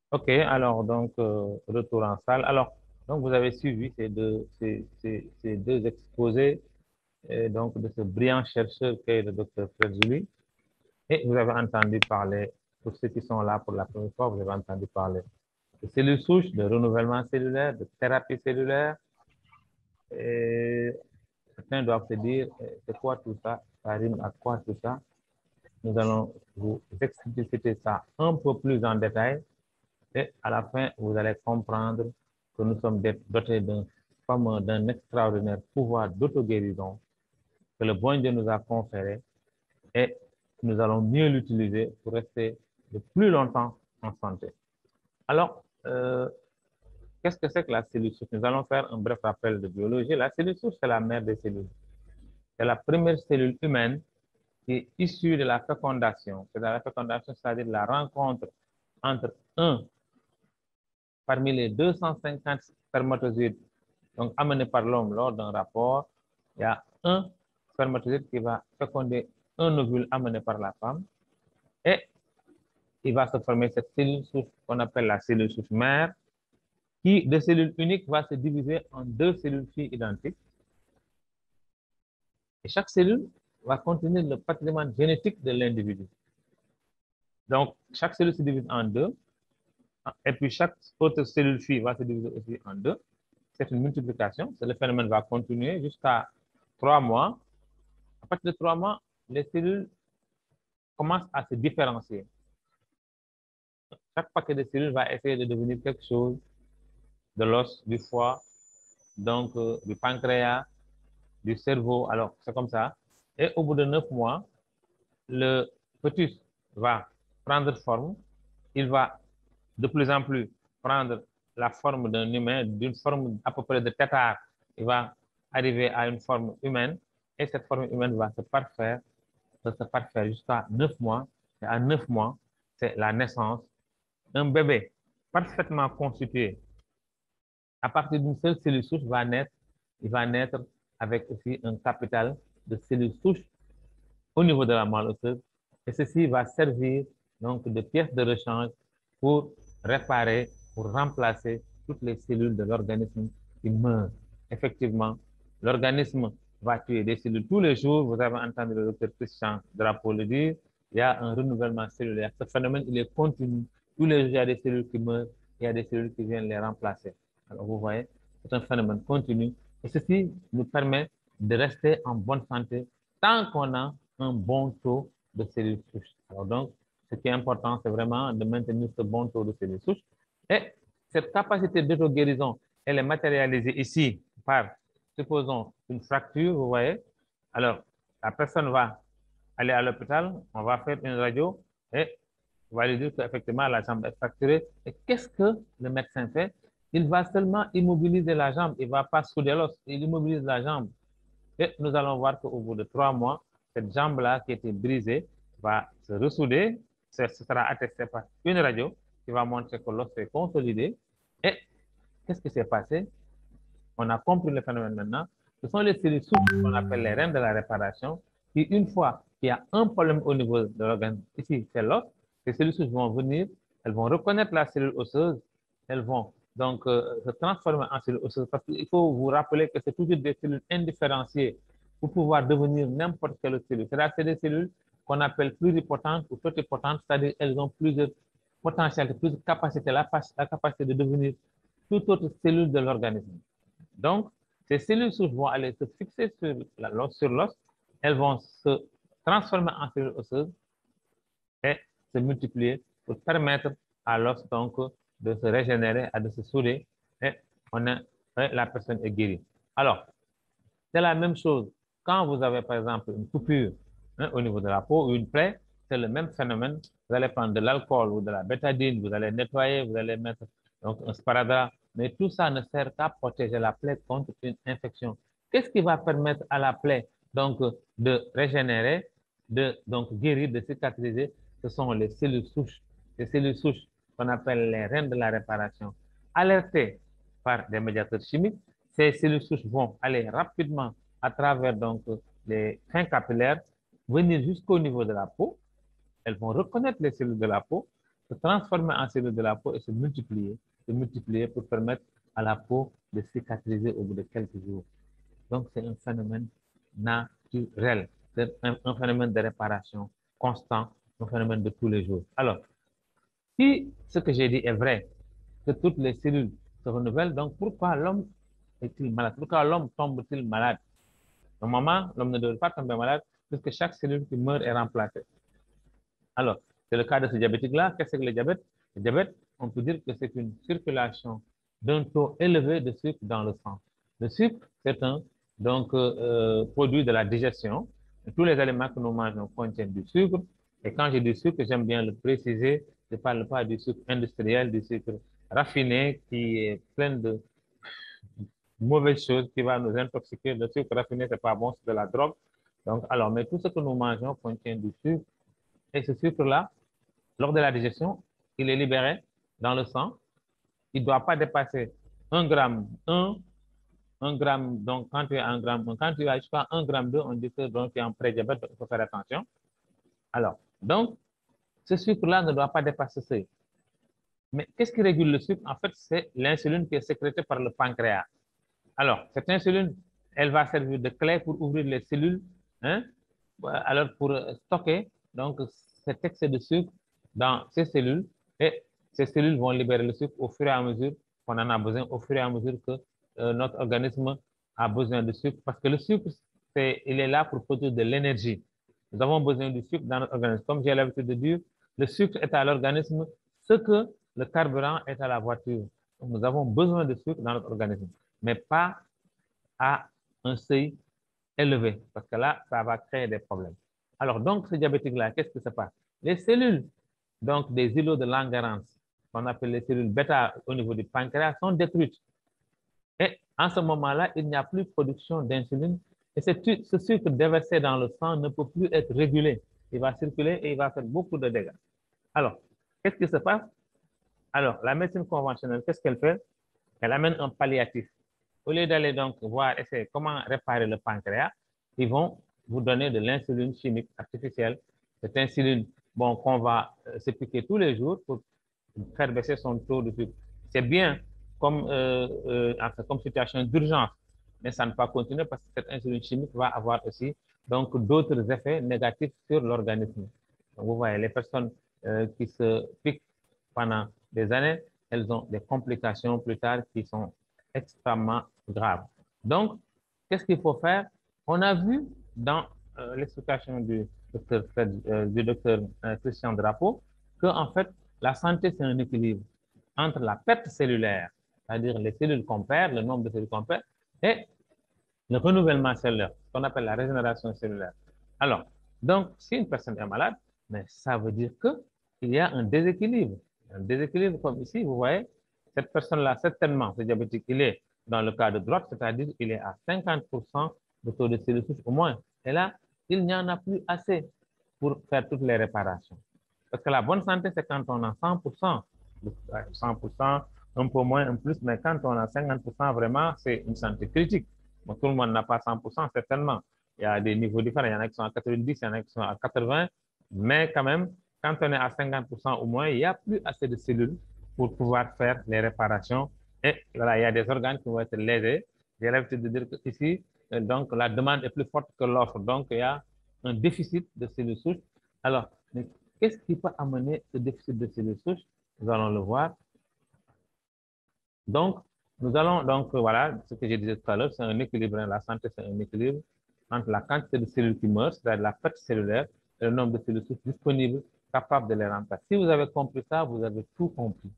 Ok, alors donc retour en salle. Alors, donc vous avez suivi ces deux exposés donc de ce brillant chercheur qu'est le docteur Fredzouli. Et vous avez entendu parler, pour ceux qui sont là pour la première fois, vous avez entendu parler de cellules souches, de renouvellement cellulaire, de thérapie cellulaire. Et certains doivent se dire, c'est quoi tout ça? Ça rime à quoi tout ça? Nous allons vous expliciter ça un peu plus en détail. Et à la fin, vous allez comprendre que nous sommes dotés d'un extraordinaire pouvoir d'auto-guérison que le bon Dieu nous a conféré et nous allons mieux l'utiliser pour rester le plus longtemps en santé. Alors, qu'est-ce que c'est que la cellule souche? Nous allons faire un bref rappel de biologie. La cellule souche, c'est la mère des cellules. C'est la première cellule humaine qui est issue de la fécondation. C'est la fécondation, c'est-à-dire la rencontre entre un parmi les 250 spermatozoïdes donc amenés par l'homme lors d'un rapport, il y a un spermatozoïde qui va féconder un ovule amené par la femme et il va se former cette cellule souche qu'on appelle la cellule souche mère qui, de cellules uniques, va se diviser en deux cellules filles identiques. Et chaque cellule va contenir le patrimoine génétique de l'individu. Donc, chaque cellule se divise en deux. Et puis, chaque autre cellule fille va se diviser aussi en deux. C'est une multiplication. Le phénomène va continuer jusqu'à 3 mois. À partir de 3 mois, les cellules commencent à se différencier. Chaque paquet de cellules va essayer de devenir quelque chose de l'os, du foie, donc du pancréas, du cerveau. Alors, c'est comme ça. Et au bout de 9 mois, le fœtus va prendre forme. Il va de plus en plus prendre la forme d'un humain, d'une forme à peu près de tétard. Il va arriver à une forme humaine et cette forme humaine va se parfaire jusqu'à 9 mois. Et à 9 mois, c'est la naissance. Un bébé parfaitement constitué à partir d'une seule cellule souche va naître, il va naître avec aussi un capital de cellules souches au niveau de la moelle osseuse. Et ceci va servir donc de pièce de rechange pour réparer, pour remplacer toutes les cellules de l'organisme qui meurent. Effectivement, l'organisme va tuer des cellules tous les jours. Vous avez entendu le docteur Christian Drapeau le dire. Il y a un renouvellement cellulaire. Ce phénomène, il est continu. Tous les jours, il y a des cellules qui meurent. Il y a des cellules qui viennent les remplacer. Alors, vous voyez, c'est un phénomène continu. Et ceci nous permet de rester en bonne santé tant qu'on a un bon taux de cellules souches. Alors donc, ce qui est important, c'est vraiment de maintenir ce bon taux de cellules souches. Et cette capacité d'auto-guérison, elle est matérialisée ici par, supposons, une fracture, vous voyez. Alors, la personne va aller à l'hôpital, on va faire une radio et on va lui dire qu'effectivement, la jambe est fracturée. Et qu'est-ce que le médecin fait? Il va seulement immobiliser la jambe, il ne va pas souder l'os, il immobilise la jambe. Et nous allons voir qu'au bout de 3 mois, cette jambe-là qui était brisée va se ressouder. Ce sera attesté par une radio qui va montrer que l'os est consolidé. Et qu'est-ce qui s'est passé? On a compris le phénomène maintenant. Ce sont les cellules souches qu'on appelle les reines de la réparation qui, une fois qu'il y a un problème au niveau de l'organe, ici c'est l'os, les cellules souches vont venir, elles vont reconnaître la cellule osseuse, elles vont donc se transformer en cellule osseuse parce qu'il faut vous rappeler que c'est toujours des cellules indifférenciées pour pouvoir devenir n'importe quelle cellule. C'est des cellules qu'on appelle pluripotentes ou totipotentes, c'est-à-dire elles ont plusieurs potentialités, plusieurs capacités, la capacité de devenir toute autre cellule de l'organisme. Donc, ces cellules souches vont aller se fixer sur l'os, elles vont se transformer en cellules osseuses et se multiplier pour permettre à l'os donc de se régénérer, de se souder et la personne est guérie. Alors, c'est la même chose quand vous avez par exemple une coupure au niveau de la peau ou une plaie, c'est le même phénomène. Vous allez prendre de l'alcool ou de la bétadine, vous allez nettoyer, vous allez mettre donc, un sparadrap, mais tout ça ne sert qu'à protéger la plaie contre une infection. Qu'est-ce qui va permettre à la plaie donc de régénérer, de donc guérir, de cicatriser? Ce sont les cellules souches. Les cellules souches qu'on appelle les reines de la réparation, alertées par des médiateurs chimiques. Ces cellules souches vont aller rapidement à travers donc les fins capillaires, venir jusqu'au niveau de la peau. Elles vont reconnaître les cellules de la peau se transformer en cellules de la peau et se multiplier pour permettre à la peau de cicatriser au bout de quelques jours. Donc, c'est un phénomène naturel, c'est un phénomène de réparation constant, un phénomène de tous les jours. Alors, si ce que j'ai dit est vrai, que toutes les cellules se renouvellent, donc pourquoi l'homme est-il malade? Pourquoi l'homme tombe-t-il malade? Normalement, l'homme ne devrait pas tomber malade puisque chaque cellule qui meurt est remplacée. Alors, c'est le cas de ce diabétique-là. Qu'est-ce que le diabète? Le diabète, on peut dire que c'est une circulation d'un taux élevé de sucre dans le sang. Le sucre, c'est un produit de la digestion. Tous les aliments que nous mangeons contiennent du sucre. Et quand j'ai du sucre, j'aime bien le préciser, je ne parle pas du sucre industriel, du sucre raffiné qui est plein de mauvaises choses qui va nous intoxiquer. Le sucre raffiné, c'est pas bon, c'est de la drogue. Donc, alors, mais tout ce que nous mangeons contient du sucre. Et ce sucre-là, lors de la digestion, il est libéré dans le sang. Il ne doit pas dépasser 1 gramme, 1 gramme, donc quand tu as 1 gramme, quand tu as jusqu'à 1 gramme 2, on dit que donc, tu es en pré-diabète, il faut faire attention. Alors, donc, ce sucre-là ne doit pas dépasser ce seuil. Mais qu'est-ce qui régule le sucre? En fait, c'est l'insuline qui est sécrétée par le pancréas. Alors, cette insuline, elle va servir de clé pour ouvrir les cellules, hein, alors pour stocker donc, cet excès de sucre dans ces cellules et ces cellules vont libérer le sucre au fur et à mesure qu'on en a besoin, au fur et à mesure que notre organisme a besoin de sucre parce que le sucre, il est là pour produire de l'énergie. Nous avons besoin du sucre dans notre organisme. Comme j'ai l'habitude de dire, le sucre est à l'organisme ce que le carburant est à la voiture. Donc, nous avons besoin de sucre dans notre organisme, mais pas à un seuil élevé, parce que là, ça va créer des problèmes. Alors, donc, ce diabétique-là, qu'est-ce qui se passe? Les cellules, donc des îlots de Langerhans, qu'on appelle les cellules bêta au niveau du pancréas, sont détruites. Et en ce moment-là, il n'y a plus de production d'insuline. Et ce sucre déversé dans le sang ne peut plus être régulé. Il va circuler et il va faire beaucoup de dégâts. Alors, qu'est-ce qui se passe? Alors, la médecine conventionnelle, qu'est-ce qu'elle fait? Elle amène un palliatif. Au lieu d'aller donc voir, essayer comment réparer le pancréas, ils vont vous donner de l'insuline chimique artificielle. Cette insuline, bon, qu'on va se piquer tous les jours pour faire baisser son taux de sucre. C'est bien comme, comme situation d'urgence, mais ça ne peut pas continuer parce que cette insuline chimique va avoir aussi donc d'autres effets négatifs sur l'organisme. Vous voyez, les personnes qui se piquent pendant des années, elles ont des complications plus tard qui sont extrêmement graves. Donc, qu'est-ce qu'il faut faire? On a vu dans l'explication du docteur Christian Drapeau que, en fait, la santé, c'est un équilibre entre la perte cellulaire, c'est-à-dire les cellules qu'on perd, le nombre de cellules qu'on perd, et le renouvellement cellulaire, ce qu'on appelle la régénération cellulaire. Alors, donc, si une personne est malade, mais ça veut dire qu'il y a un déséquilibre. Un déséquilibre comme ici, vous voyez, cette personne-là, certainement, ce diabétique, il est dans le cas de droite, c'est-à-dire qu'il est à 50% de taux de cellules souches au moins. Et là, il n'y en a plus assez pour faire toutes les réparations. Parce que la bonne santé, c'est quand on a 100%, 100%, un peu moins, un plus, mais quand on a 50%, vraiment, c'est une santé critique. Bon, tout le monde n'a pas 100%, certainement. Il y a des niveaux différents. Il y en a qui sont à 90, il y en a qui sont à 80, mais quand même, quand on est à 50% au moins, il n'y a plus assez de cellules pour pouvoir faire les réparations. Et voilà, il y a des organes qui vont être lésés. J'ai l'habitude de dire qu'ici, donc, la demande est plus forte que l'offre. Donc, il y a un déficit de cellules souches. Alors, qu'est-ce qui peut amener ce déficit de cellules souches? Nous allons le voir. Donc, nous allons, donc, voilà, ce que je disais tout à l'heure, c'est un équilibre. La santé, c'est un équilibre entre la quantité de cellules qui meurent, c'est-à-dire la perte cellulaire, et le nombre de cellules souches disponibles, capables de les remplacer. Si vous avez compris ça, vous avez tout compris.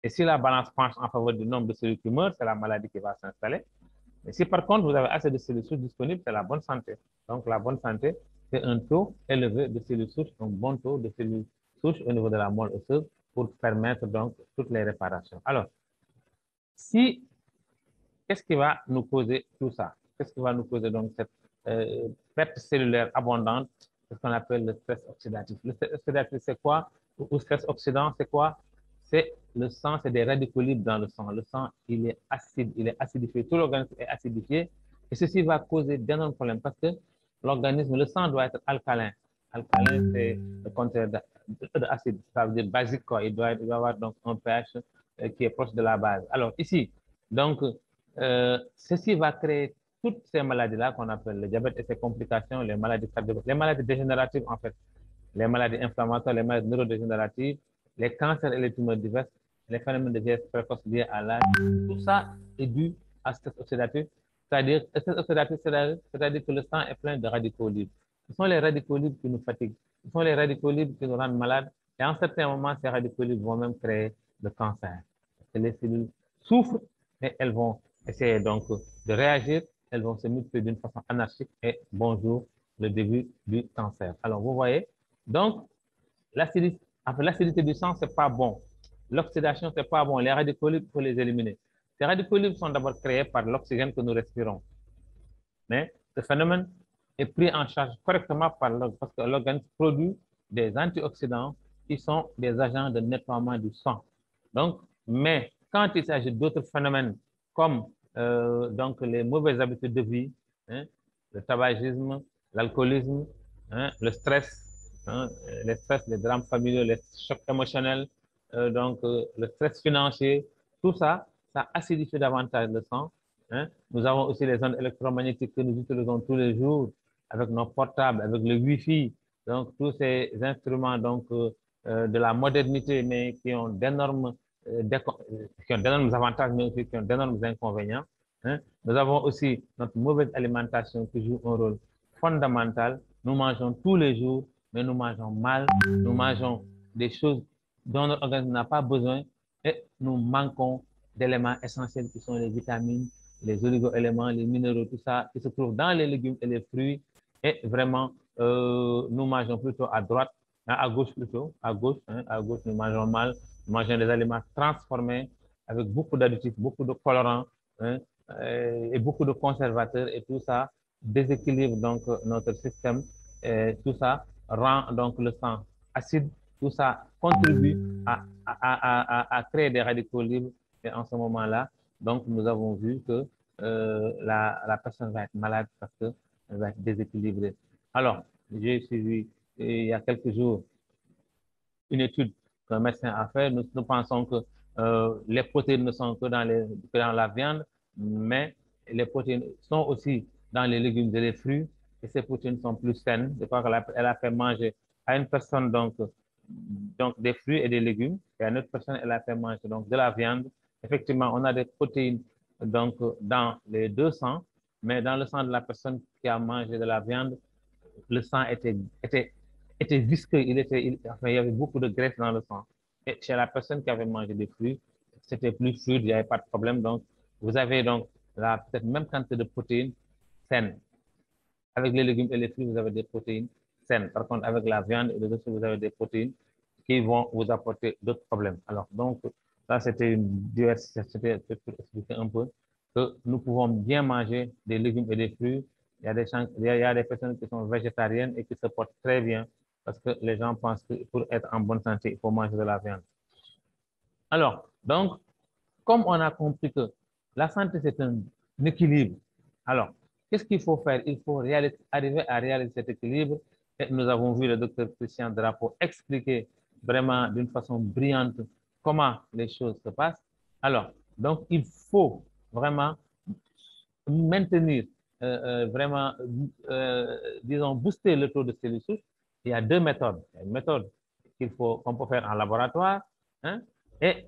Et si la balance penche en faveur du nombre de cellules qui meurent, c'est la maladie qui va s'installer. Mais si par contre, vous avez assez de cellules souches disponibles, c'est la bonne santé. Donc, la bonne santé, c'est un taux élevé de cellules souches, un bon taux de cellules souches au niveau de la moelle osseuse pour permettre donc toutes les réparations. Alors, qu'est-ce qui va nous causer tout ça? Qu'est-ce qui va nous causer donc cette perte cellulaire abondante, ce qu'on appelle le stress oxydatif? Le stress oxydatif, c'est quoi? Ou stress oxydant, c'est quoi? C'est le sang, c'est des radicaux libres dans le sang. Le sang, il est acide, il est acidifié. Tout l'organisme est acidifié. Et ceci va causer d'énormes problèmes parce que l'organisme, le sang doit être alcalin. Alcalin, c'est le contraire acide, ça veut dire basique, quoi. Il doit avoir donc un pH qui est proche de la base. Alors ici, donc, ceci va créer toutes ces maladies-là qu'on appelle le diabète et ses complications, les maladies cardiovasculaires, les maladies dégénératives en fait, les maladies inflammatoires, les maladies neurodégénératives, les cancers et les tumeurs diverses, les phénomènes de vieillesse précoce liés à l'âge. Tout ça est dû à stress oxydatif, c'est-à-dire stress oxydatif, c'est-à-dire que le sang est plein de radicaux libres. Ce sont les radicaux libres qui nous fatiguent. Ce sont les radicaux libres qui nous rendent malades. Et en certains moments, ces radicaux libres vont même créer le cancer. Parce que les cellules souffrent et elles vont essayer donc de réagir. Elles vont se multiplier d'une façon anarchique et bonjour, le début du cancer. Alors, vous voyez, donc, l'acidité du sang, c'est pas bon. L'oxydation, c'est pas bon. Les radicaux libres, il faut les éliminer. Ces radicaux libres sont d'abord créés par l'oxygène que nous respirons. Mais ce phénomène est pris en charge correctement par l'organisme parce que l'organisme produit des antioxydants qui sont des agents de nettoiement du sang. Donc, mais quand il s'agit d'autres phénomènes comme donc les mauvaises habitudes de vie, hein, le tabagisme, l'alcoolisme, hein, le stress, hein, les stress, les drames familiaux, les chocs émotionnels, le stress financier, tout ça, ça acidifie davantage le sang. Hein. Nous avons aussi les ondes électromagnétiques que nous utilisons tous les jours avec nos portables, avec le Wi-Fi. Donc, tous ces instruments donc, de la modernité, mais qui ont d'énormes avantages, mais aussi qui ont d'énormes inconvénients. Hein. Nous avons aussi notre mauvaise alimentation qui joue un rôle fondamental. Nous mangeons tous les jours, mais nous mangeons mal. Nous mangeons des choses dont notre organisme n'a pas besoin et nous manquons d'éléments essentiels qui sont les vitamines, les oligo-éléments, les minéraux, tout ça qui se trouve dans les légumes et les fruits. Et vraiment, nous mangeons plutôt à droite, hein, à gauche plutôt, à gauche nous mangeons mal, nous mangeons des aliments transformés avec beaucoup d'additifs, beaucoup de colorants, hein, et beaucoup de conservateurs et tout ça déséquilibre donc notre système et tout ça rend donc le sang acide, tout ça contribue à créer des radicaux libres et en ce moment-là, donc nous avons vu que la personne va être malade parce qu'elle va être déséquilibrée. Alors, j'ai suivi il y a quelques jours une étude qu'un médecin a fait. Nous pensons que les protéines ne sont que dans la viande, mais les protéines sont aussi dans les légumes et les fruits, et ces protéines sont plus saines. Je crois qu'elle a fait manger à une personne donc des fruits et des légumes, et à une autre personne, elle a fait manger donc de la viande. Effectivement, on a des protéines donc dans les deux sangs, mais dans le sang de la personne qui a mangé de la viande, le sang était visqueux, enfin, il y avait beaucoup de graisse dans le sang. Et chez la personne qui avait mangé des fruits, c'était plus fluide, il n'y avait pas de problème. Donc, vous avez donc la peut-être même quantité de protéines saines. Avec les légumes et les fruits, vous avez des protéines saines. Par contre, avec la viande et les autres, vous avez des protéines qui vont vous apporter d'autres problèmes. Alors, donc, ça, c'était une diversité, c'était pour expliquer un peu que nous pouvons bien manger des légumes et des fruits. Il y a des personnes qui sont végétariennes et qui se portent très bien parce que les gens pensent que pour être en bonne santé, il faut manger de la viande. Alors, donc, comme on a compris que la santé, c'est un équilibre, alors, qu'est-ce qu'il faut faire? Il faut arriver à réaliser cet équilibre. Et nous avons vu le docteur Christian Drapeau expliquer vraiment d'une façon brillante comment les choses se passent. Alors, donc, il faut vraiment maintenir, vraiment, disons, booster le taux de cellules souches. Il y a deux méthodes. Il y a une méthode qu'on peut faire en laboratoire, hein, et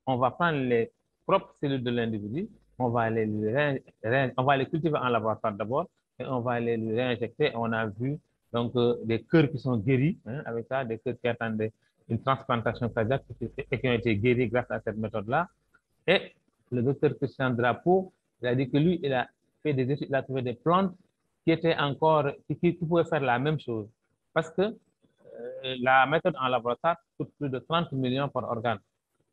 on va prendre les propres cellules de l'individu, on va les cultiver en laboratoire d'abord, et on va les réinjecter. On a vu donc des cœurs qui sont guéris, hein, avec ça, des cœurs qui attendaient une transplantation cardiaque et qui ont été guéris grâce à cette méthode-là. Et le docteur Christian Drapeau, il a dit que lui, il a fait des études, il a trouvé des plantes qui étaient encore, qui pouvaient faire la même chose. Parce que la méthode en laboratoire coûte plus de 30 millions par organe.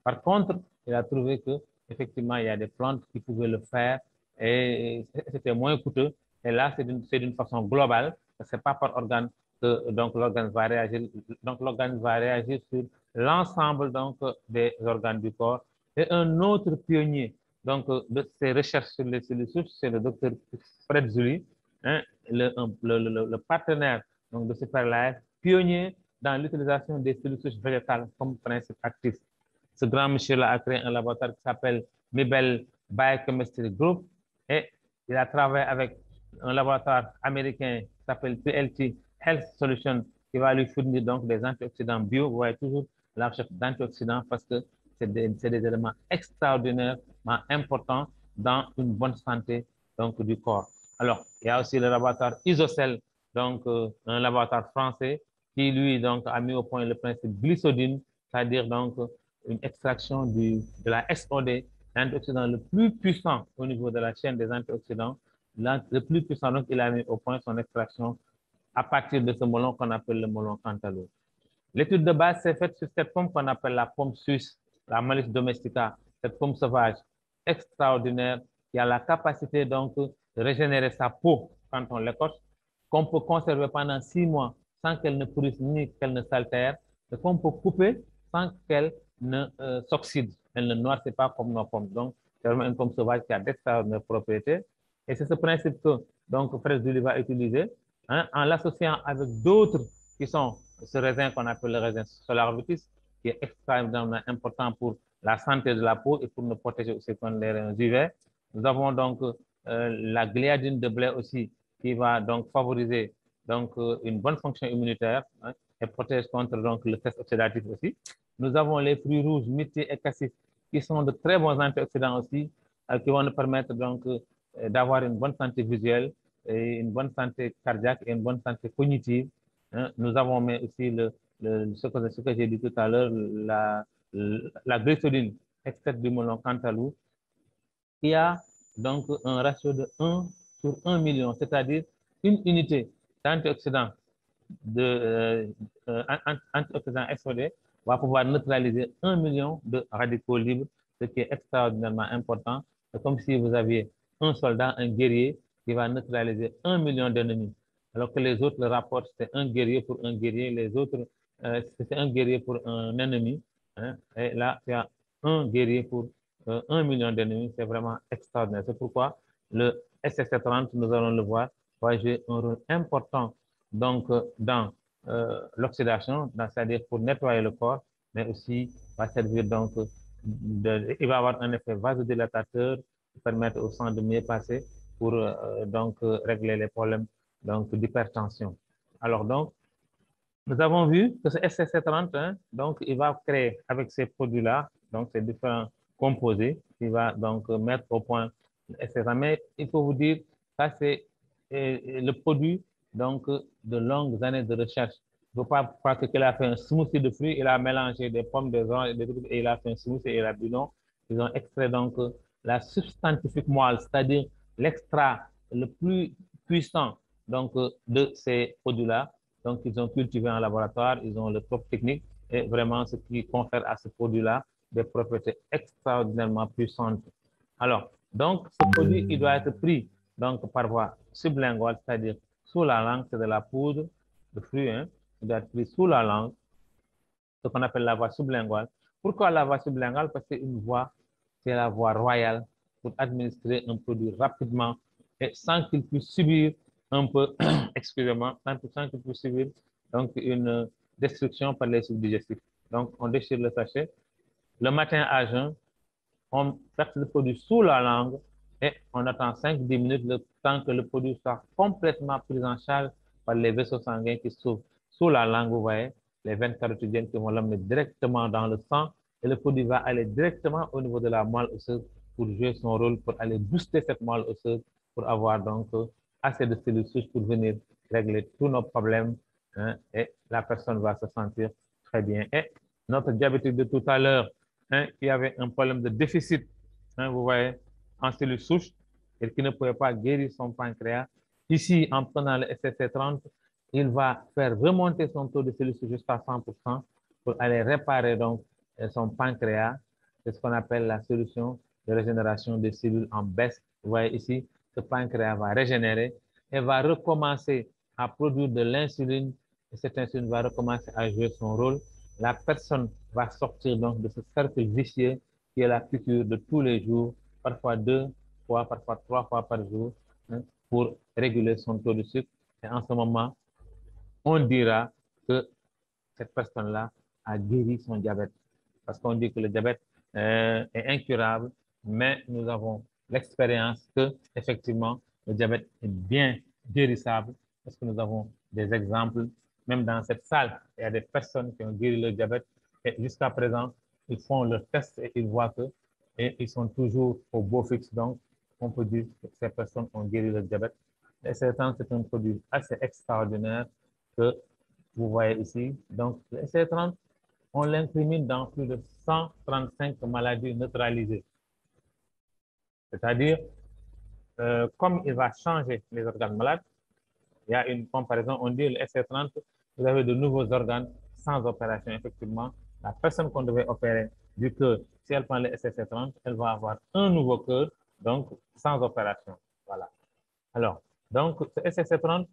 Par contre, il a trouvé que effectivement, il y a des plantes qui pouvaient le faire et c'était moins coûteux. Et là, c'est d'une façon globale. C'est pas par organe que donc l'organe va réagir. Donc l'organe va réagir sur l'ensemble donc des organes du corps. Et un autre pionnier donc de ces recherches sur les cellules souches, c'est le docteur Fred Zuli, hein, le partenaire donc de Superlife, pionnier dans l'utilisation des cellules souches végétales comme principe actif. Ce grand monsieur-là a créé un laboratoire qui s'appelle Mibel Biochemistry Group et il a travaillé avec un laboratoire américain qui s'appelle PLT Health Solutions qui va lui fournir donc des antioxydants bio. Vous voyez toujours la recherche d'antioxydants parce que c'est des éléments extraordinairement importants dans une bonne santé donc, du corps. Alors, il y a aussi le laboratoire Isocell, donc un laboratoire français qui, lui, donc, a mis au point le principe glycodine, c'est-à-dire donc une extraction de la SOD, l'antioxydant le plus puissant au niveau de la chaîne des antioxydants, le plus puissant. Donc, il a mis au point son extraction à partir de ce melon qu'on appelle le melon cantaloupe. L'étude de base s'est faite sur cette pomme qu'on appelle la pomme suisse, la Malus domestica, cette pomme sauvage extraordinaire qui a la capacité donc de régénérer sa peau quand on l'écorche, qu'on peut conserver pendant 6 mois sans qu'elle ne pourrisse ni qu'elle ne s'altère, et qu'on peut couper sans qu'elle ne s'oxyde. Elle ne noircit pas comme nos pommes. Donc, c'est vraiment une pomme sauvage qui a d'extraordinaires propriétés. Et c'est ce principe que donc Fraise du Lit va utiliser en l'associant avec d'autres qui sont ce raisin qu'on appelle le raisin Solar Vitis, qui est extrêmement important pour la santé de la peau et pour nous protéger aussi contre les rayons UV. Nous avons donc la gliadine de blé aussi qui va donc favoriser donc, une bonne fonction immunitaire et protège contre donc, le stress oxydatif aussi. Nous avons les fruits rouges, myrtille et cassis qui sont de très bons antioxydants aussi qui vont nous permettre donc d'avoir une bonne santé visuelle, et une bonne santé cardiaque et une bonne santé cognitive. Nous avons mais aussi ce que j'ai dit tout à l'heure, la glycéline extraite du melon cantaloupe, qui a donc un ratio de 1 sur 1 million, c'est-à-dire une unité d'antioxydant antioxydant SOD va pouvoir neutraliser 1 million de radicaux libres, ce qui est extraordinairement important. C'est comme si vous aviez un soldat, un guerrier, qui va neutraliser 1 million d'ennemis. Alors que les autres, le rapport, c'est un guerrier pour un guerrier, les autres, c'est un guerrier pour un ennemi. Hein, et là, il y a un guerrier pour 1 million d'ennemis, c'est vraiment extraordinaire. C'est pourquoi le SSC30, nous allons le voir, va jouer un rôle important donc, dans l'oxydation, c'est-à-dire pour nettoyer le corps, mais aussi va servir donc, il va avoir un effet vasodilatateur qui permettre au sang de mieux passer pour donc régler les problèmes donc d'hypertension. Alors donc, nous avons vu que ce SSC30, hein, donc il va créer avec ces produits-là, donc ces différents composés, il va donc mettre au point le SSC30. Mais il faut vous dire, ça c'est le produit donc de longues années de recherche. Il ne faut pas croire qu'il a fait un smoothie de fruits, il a mélangé des pommes, des oranges, des trucs, et il a fait un smoothie et il a bu non. Ils ont extrait donc la substantifique moelle, c'est-à-dire l'extrait le plus puissant donc, de ces produits-là. Donc, ils ont cultivé en laboratoire, ils ont le propre technique et vraiment ce qui confère à ce produit-là des propriétés extraordinairement puissantes. Alors, donc, ce produit, il doit être pris donc, par voie sublinguale, c'est-à-dire sous la langue, c'est de la poudre de fruits, hein, il doit être pris sous la langue, ce qu'on appelle la voie sublinguale. Pourquoi la voie sublinguale? Parce que une voie, c'est la voie royale pour administrer un produit rapidement et sans qu'il puisse subir un peu, excusez-moi, sans qu'il puisse subir donc une destruction par les sucs digestifs. Donc, on déchire le sachet. Le matin à jeun, on verse le produit sous la langue et on attend 5-10 minutes le temps que le produit soit complètement pris en charge par les vaisseaux sanguins qui s'ouvrent sous la langue, vous voyez, les veines carotidiennes qui vont l'amener directement dans le sang et le produit va aller directement au niveau de la moelle osseuse pour jouer son rôle, pour aller booster cette moelle osseuse, pour avoir donc assez de cellules souches pour venir régler tous nos problèmes hein, et la personne va se sentir très bien. Et notre diabétique de tout à l'heure, hein, qui avait un problème de déficit, hein, vous voyez, en cellules souches, et qui ne pouvait pas guérir son pancréas. Ici, en prenant le SSC30, il va faire remonter son taux de cellules souches jusqu'à 100% pour aller réparer donc son pancréas. C'est ce qu'on appelle la solution de régénération des cellules en baisse. Vous voyez ici, ce pancréas va régénérer et va recommencer à produire de l'insuline. Et cette insuline va recommencer à jouer son rôle. La personne va sortir donc de ce cercle vicieux qui est la piqûre de tous les jours, parfois 2 fois, parfois 3 fois par jour, hein, pour réguler son taux de sucre. Et en ce moment, on dira que cette personne-là a guéri son diabète. Parce qu'on dit que le diabète est incurable, mais nous avons l'expérience que, effectivement, le diabète est bien guérissable parce que nous avons des exemples. Même dans cette salle, il y a des personnes qui ont guéri le diabète et jusqu'à présent, ils font leur test et ils voient que et ils sont toujours au beau fixe. Donc, on peut dire que ces personnes ont guéri le diabète. Et c'est un produit assez extraordinaire que vous voyez ici. Donc, le SC30, on l'incrimine dans plus de 135 maladies neutralisées. C'est-à-dire, comme il va changer les organes malades, il y a une comparaison, on dit le SC30, vous avez de nouveaux organes sans opération, effectivement. La personne qu'on devait opérer du cœur, si elle prend le SC30, elle va avoir un nouveau cœur, donc sans opération. Voilà. Alors, donc, ce SC30,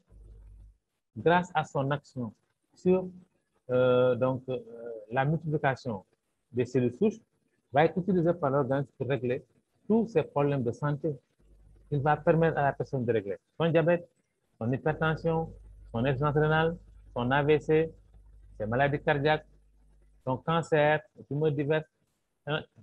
grâce à son action sur la multiplication des cellules souches, va être utilisé par l'organisme pour régler tous ces problèmes de santé. Il va permettre à la personne de régler son diabète, son hypertension, son insuffisance rénale, son AVC, ses maladies cardiaques, son cancer, les tumeurs diverses,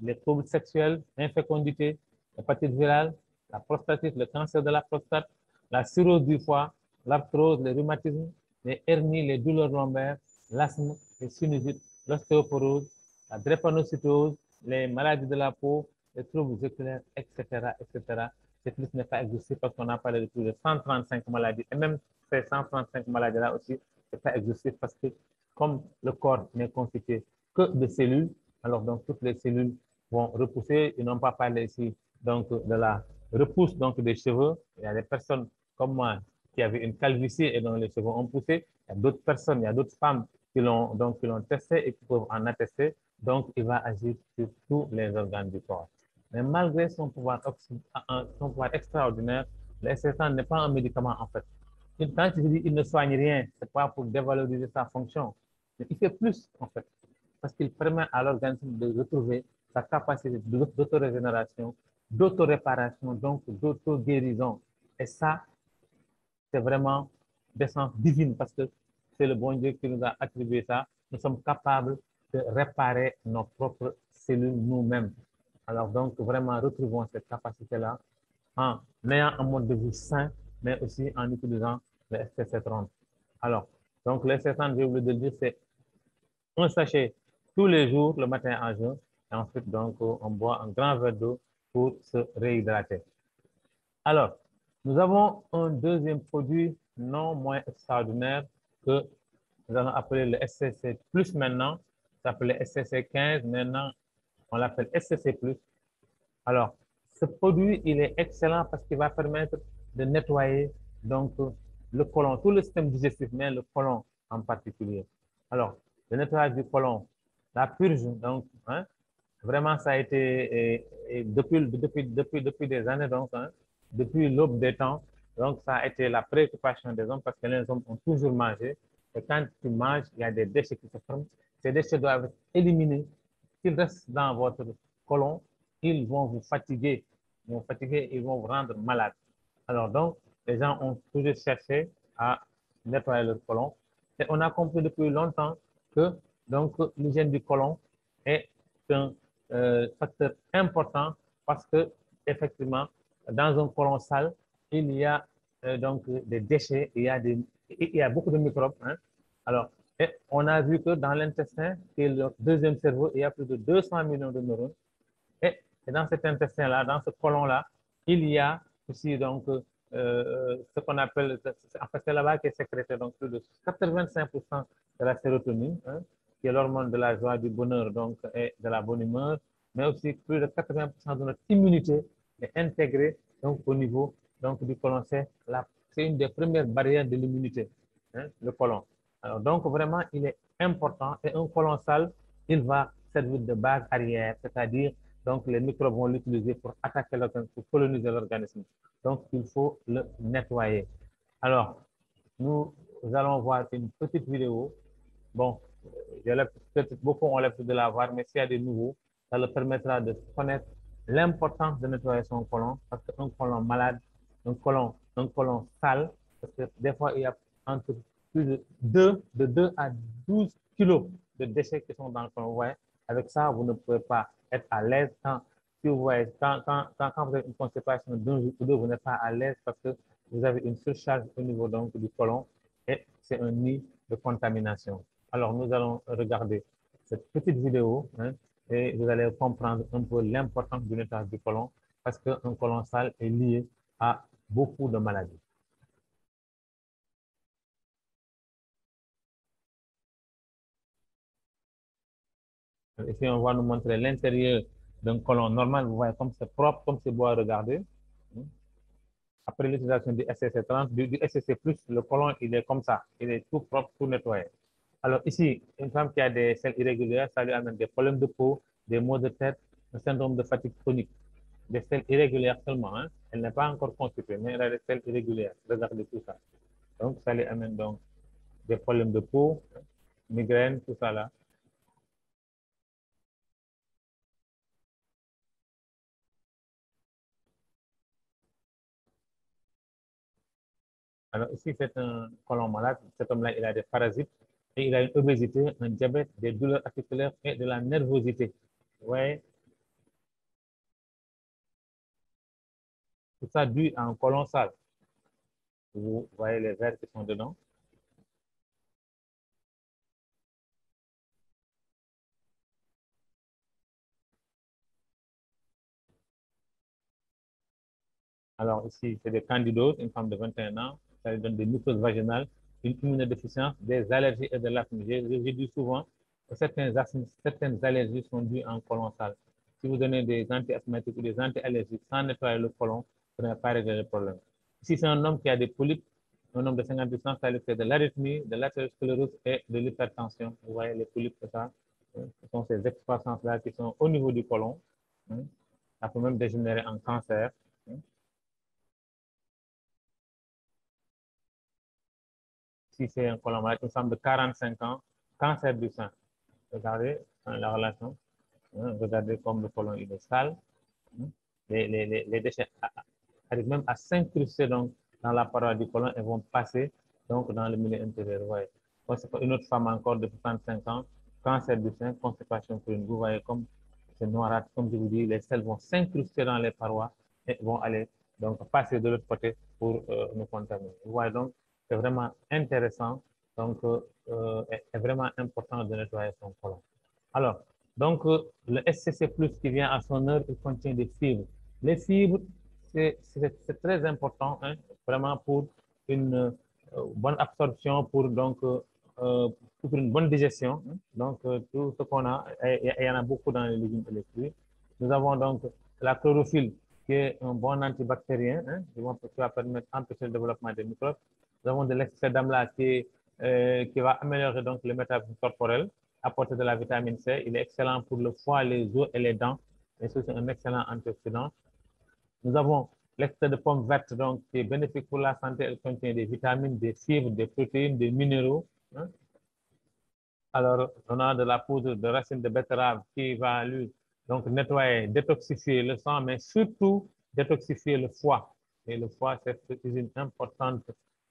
les troubles sexuels, l'infécondité, l'hépatite virale, la prostatite, le cancer de la prostate, la cirrhose du foie, l'arthrose, les rhumatismes, les hernies, les douleurs lombaires, l'asthme, les sinusites, l'ostéoporose, la drépanocytose, les maladies de la peau, les troubles oculaires, etc., etc. Cette liste n'est pas exhaustive parce qu'on a parlé de plus de 135 maladies. Et même ces 135 maladies-là aussi, ce n'est pas exhaustif parce que comme le corps n'est constitué que de cellules, alors donc toutes les cellules vont repousser. Ils n'ont pas parlé ici donc de la repousse donc des cheveux. Il y a des personnes comme moi qui avaient une calvitie et dont les cheveux ont poussé. Il y a d'autres personnes, il y a d'autres femmes qui l'ont testé et qui peuvent en attester. Donc, il va agir sur tous les organes du corps. Mais malgré son pouvoir extraordinaire, le SC30 n'est pas un médicament en fait. Quand il dit qu'il ne soigne rien, ce n'est pas pour dévaloriser sa fonction. Mais il fait plus en fait, parce qu'il permet à l'organisme de retrouver sa capacité d'autorégénération, d'autoréparation, donc d'auto-guérison. Et ça, c'est vraiment d'essence divine parce que c'est le bon Dieu qui nous a attribué ça. Nous sommes capables de réparer nos propres cellules nous-mêmes. Alors donc, vraiment, retrouvons cette capacité-là en ayant un mode de vie sain, mais aussi en utilisant le STC30. Alors, donc le STC30, j'ai oublié de le dire, c'est un sachet tous les jours, le matin en jeûne, et ensuite, donc, on boit un grand verre d'eau pour se réhydrater. Alors, nous avons un deuxième produit non moins extraordinaire que nous allons appeler le SCC Plus maintenant. Ça s'appelait SCC 15, maintenant on l'appelle SCC Plus. Alors, ce produit, il est excellent parce qu'il va permettre de nettoyer donc le côlon, tout le système digestif, mais le côlon en particulier. Alors, le nettoyage du côlon, la purge, donc, hein, vraiment, ça a été depuis des années, donc, hein, depuis l'aube des temps. Donc, ça a été la préoccupation des hommes parce que les hommes ont toujours mangé. Et quand tu manges, il y a des déchets qui se forment. Ces déchets doivent être éliminés. S'ils restent dans votre côlon, ils vont vous fatiguer. Ils vont vous rendre malade. Alors, donc, les gens ont toujours cherché à nettoyer le côlon. Et on a compris depuis longtemps que donc l'hygiène du côlon est un facteur important parce que effectivement, dans un côlon sale, il y a donc des déchets, il y a beaucoup de microbes. Hein. Alors, et on a vu que dans l'intestin, qui est le deuxième cerveau, il y a plus de 200 millions de neurones. Et dans cet intestin-là, dans ce côlon-là, il y a aussi donc ce qu'on appelle, en fait, c'est là-bas qu'est sécrété donc plus de 85% de la sérotonine, hein, qui est l'hormone de la joie, du bonheur donc, et de la bonne humeur, mais aussi plus de 80% de notre immunité est intégrée donc, au niveau donc, du côlon. C'est une des premières barrières de l'immunité, hein, le côlon. Alors, donc, vraiment, il est important et un côlon sale, il va servir de base arrière, c'est-à-dire donc les microbes vont l'utiliser pour attaquer l'organisme, pour coloniser l'organisme. Donc, il faut le nettoyer. Alors, nous allons voir une petite vidéo. Bon, peut-être beaucoup ont l'habitude de la voir, mais s'il y a des nouveaux, ça leur permettra de connaître l'importance de nettoyer son côlon, parce qu'un côlon malade, un côlon sale, parce que des fois, il y a entre plus de 2 à 12 kilos de déchets qui sont dans le côlon. Vous voyez, avec ça, vous ne pouvez pas être à l'aise si vous voyez, quand vous avez une constipation d'un jour ou deux, vous n'êtes pas à l'aise parce que vous avez une surcharge au niveau donc, du côlon et c'est un nid de contamination. Alors, nous allons regarder cette petite vidéo et vous allez comprendre un peu l'importance du nettoyage du côlon parce qu'un côlon sale est lié à beaucoup de maladies. Ici, on va nous montrer l'intérieur d'un côlon normal. Vous voyez comme c'est propre, comme c'est beau à regarder. Après l'utilisation du SCC30, du SCC+, le côlon, il est comme ça. Il est tout propre, tout nettoyé. Alors ici, une femme qui a des selles irrégulières, ça lui amène des problèmes de peau, des maux de tête, un syndrome de fatigue chronique. Des selles irrégulières seulement. Hein. Elle n'est pas encore constipée, mais elle a des selles irrégulières. Regardez tout ça. Donc, ça lui amène donc des problèmes de peau, migraine, tout ça là. Alors ici, c'est un côlon malade. Cet homme-là, il a des parasites et il a une obésité, un diabète, des douleurs articulaires et de la nervosité. Vous voyez, tout ça dû à un côlon sale. Vous voyez les vers qui sont dedans. Alors ici, c'est des candidoses, une femme de 21 ans, ça lui donne des mucoses vaginales, une immunodéficience, des allergies et de l'asthme. J'ai dit souvent que certaines allergies sont dues à un côlon sale. Si vous donnez des anti-asthmatiques ou des anti-allergiques sans nettoyer le côlon, vous n'allez pas régler le problème. Si c'est un homme qui a des polypes, un homme de 50 ans, ça lui fait de l'arythmie, de l'athérosclérose et de l'hypertension. Vous voyez les polypes, c'est ça. Ce sont ces excroissances-là qui sont au niveau du côlon. Ça peut même dégénérer en cancer. Si c'est un côlon malade, une femme de 45 ans, cancer du sein. Regardez la relation. Regardez comme le côlon il est sale. Les déchets arrivent même à s'incruster dans la paroi du côlon et vont passer donc, dans le milieu intérieur. Ouais. Une autre femme encore de 65 ans, cancer du sein, constipation chronique. Vous voyez comme c'est noirâtre, comme je vous dis, les selles vont s'incruster dans les parois et vont aller donc passer de l'autre côté pour nous contaminer. Vous voyez donc, c'est vraiment intéressant, donc est vraiment important de nettoyer son côlon. Alors, donc le SCC+, qui vient à son heure, il contient des fibres. Les fibres, c'est très important, hein, vraiment pour une bonne absorption, pour une bonne digestion. Hein. Donc, tout ce qu'on a, et il y en a beaucoup dans les légumes et les fruits. Nous avons donc la chlorophylle, qui est un bon antibactérien, hein, qui va permettre d'empêcher le développement des microbes. Nous avons de l'extrait d'amla qui va améliorer donc le métabolisme corporel, apporter de la vitamine C. Il est excellent pour le foie, les os et les dents. Et c'est un excellent antioxydant. Nous avons l'extrait de pomme verte, donc, qui est bénéfique pour la santé. Elle contient des vitamines, des fibres, des protéines, des minéraux. Hein. Alors, on a de la poudre de racine de betterave qui va lui donc nettoyer, détoxifier le sang, mais surtout détoxifier le foie. Et le foie, c'est une usine importante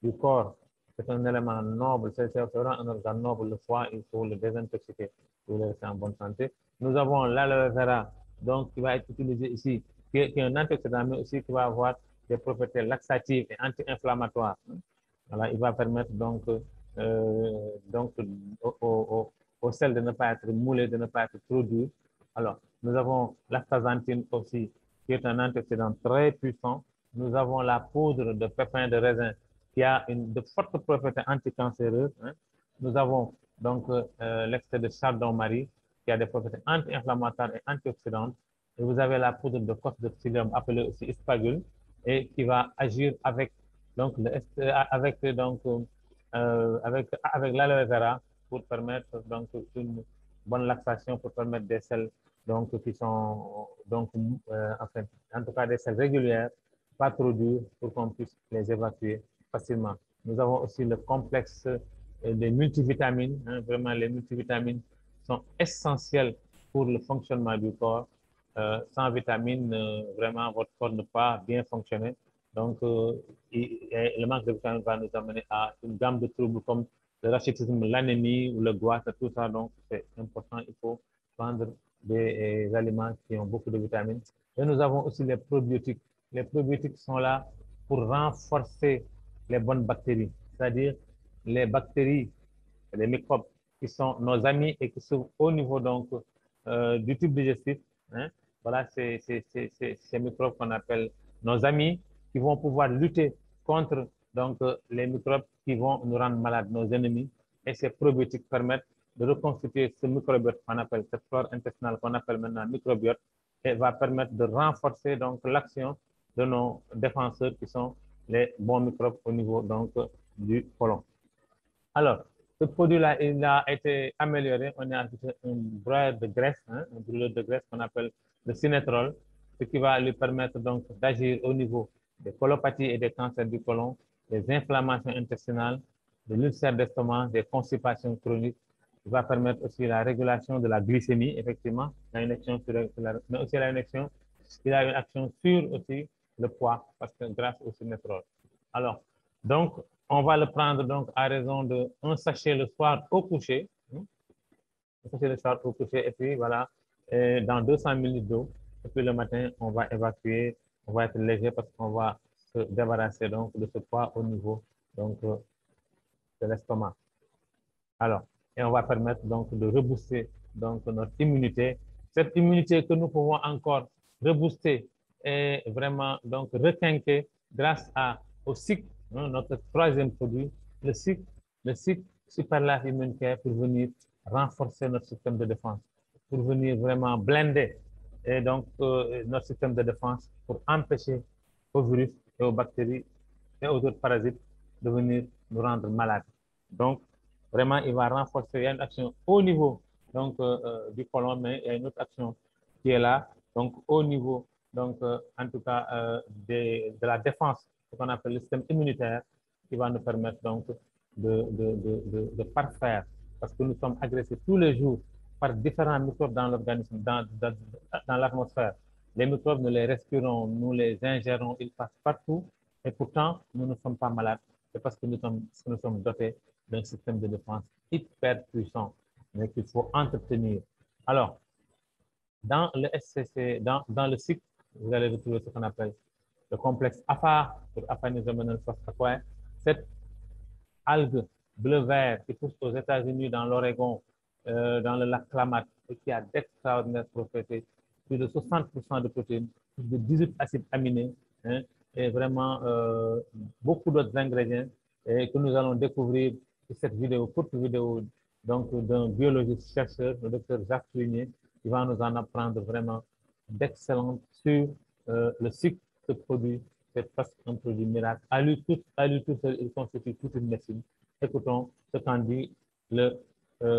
du corps. C'est un élément noble, c'est vraiment un organe noble. Le foie, il faut le désintoxiquer pour le rester en bonne santé. Nous avons l'aloe vera, donc qui va être utilisé ici, qui est un antioxydant, mais aussi qui va avoir des propriétés laxatives et anti-inflammatoires. Voilà, il va permettre donc au sel de ne pas être moulé, de ne pas être trop dur. Alors, nous avons l'astaxanthine aussi, qui est un antioxydant très puissant. Nous avons la poudre de pépins de raisin, qui a de fortes propriétés anticancéreuses. Hein. Nous avons donc l'extrait de chardon-marie, qui a des propriétés anti-inflammatoires et antioxydantes. Et vous avez la poudre de cosse de psyllium, appelée aussi ispagule, et qui va agir donc, avec l'aloe vera pour permettre donc une bonne laxation, pour permettre des selles donc, qui sont donc, enfin, en tout cas des selles régulières, pas trop dures, pour qu'on puisse les évacuer facilement. Nous avons aussi le complexe des multivitamines. Hein, vraiment, les multivitamines sont essentielles pour le fonctionnement du corps. Sans vitamines, vraiment, votre corps ne peut pas bien fonctionner. Donc, le manque de vitamines va nous amener à une gamme de troubles comme le rachitisme, l'anémie ou le goitre, tout ça, donc c'est important, il faut prendre des aliments qui ont beaucoup de vitamines. Et nous avons aussi les probiotiques. Les probiotiques sont là pour renforcer les bonnes bactéries, c'est-à-dire les bactéries, les microbes qui sont nos amis et qui sont au niveau donc du tube digestif. Hein. Voilà, c'est ces microbes qu'on appelle nos amis qui vont pouvoir lutter contre donc, les microbes qui vont nous rendre malades, nos ennemis. Et ces probiotiques permettent de reconstituer ce microbiote qu'on appelle, cette flore intestinale qu'on appelle maintenant microbiote, et va permettre de renforcer donc l'action de nos défenseurs qui sont les bons microbes au niveau donc du côlon. Alors, ce produit-là, il a été amélioré. On a ajouté un brûleur de graisse, hein, un brûleur de graisse qu'on appelle le sinétrol, ce qui va lui permettre donc d'agir au niveau des colopathies et des cancers du côlon, des inflammations intestinales, de l'ulcère d'estomac, des constipations chroniques. Il va permettre aussi la régulation de la glycémie, effectivement. Il a une action sur mais aussi il a une action sur aussi le poids, parce que grâce au sinétrol. Alors, donc, on va le prendre donc à raison de un sachet le soir au coucher. Un sachet le soir au coucher, et puis voilà, dans 200 ml d'eau. Et puis le matin, on va évacuer, on va être léger parce qu'on va se débarrasser donc de ce poids au niveau donc, de l'estomac. Alors, et on va permettre donc de rebooster donc notre immunité. Cette immunité que nous pouvons encore rebooster et vraiment donc requinquer grâce au cycle, hein, notre troisième produit, le cycle Superlife Immune Care pour venir renforcer notre système de défense, pour venir vraiment blender et donc notre système de défense pour empêcher aux virus et aux bactéries et aux autres parasites de venir nous rendre malades. Donc, vraiment, il va renforcer, il y a une action au niveau donc, du côlon, mais il y a une autre action qui est là, donc au niveau, donc, en tout cas, de la défense, ce qu'on appelle le système immunitaire, qui va nous permettre donc de parfaire, parce que nous sommes agressés tous les jours par différents microbes dans l'organisme, dans l'atmosphère. Les microbes, nous les respirons, nous les ingérons, ils passent partout, et pourtant, nous ne sommes pas malades. C'est parce que nous sommes dotés d'un système de défense hyper puissant, mais qu'il faut entretenir. Alors, dans le SCC, dans le cycle, vous allez retrouver ce qu'on appelle le complexe AFA, pour Aphanisomenones aquae. Cette algue bleu-vert qui pousse aux États-Unis, dans l'Oregon, dans le lac Klamath, et qui a d'extraordinaires propriétés, plus de 60% de protéines, plus de 18 acides aminés, hein, et vraiment beaucoup d'autres ingrédients et que nous allons découvrir sur cette vidéo, courte vidéo donc d'un biologiste chercheur, le docteur Jacques Prunier, qui va nous en apprendre vraiment d'excellentes sur le cycle de ce produit. C'est presque un produit miracle. À lui tout seul, il constitue toute une médecine. Écoutons ce qu'en dit le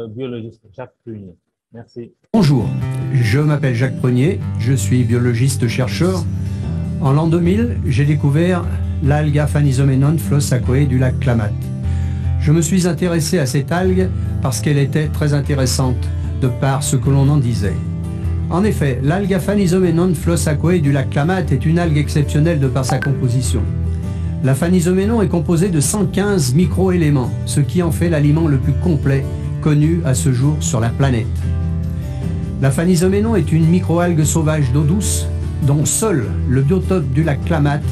biologiste Jacques Prunier. Merci. Bonjour, je m'appelle Jacques Prunier, je suis biologiste chercheur. En l'an 2000, j'ai découvert l'algue Aphanisomenones aquae du lac Klamath. Je me suis intéressé à cette algue parce qu'elle était très intéressante de par ce que l'on en disait. En effet, l'algue Aphanisomenones aquae du lac Klamath est une algue exceptionnelle de par sa composition. L'aphanisoménon est composé de 115 micro-éléments, ce qui en fait l'aliment le plus complet connu à ce jour sur la planète. L'aphanisoménon est une microalgue sauvage d'eau douce dont seul le biotope du lac Klamath,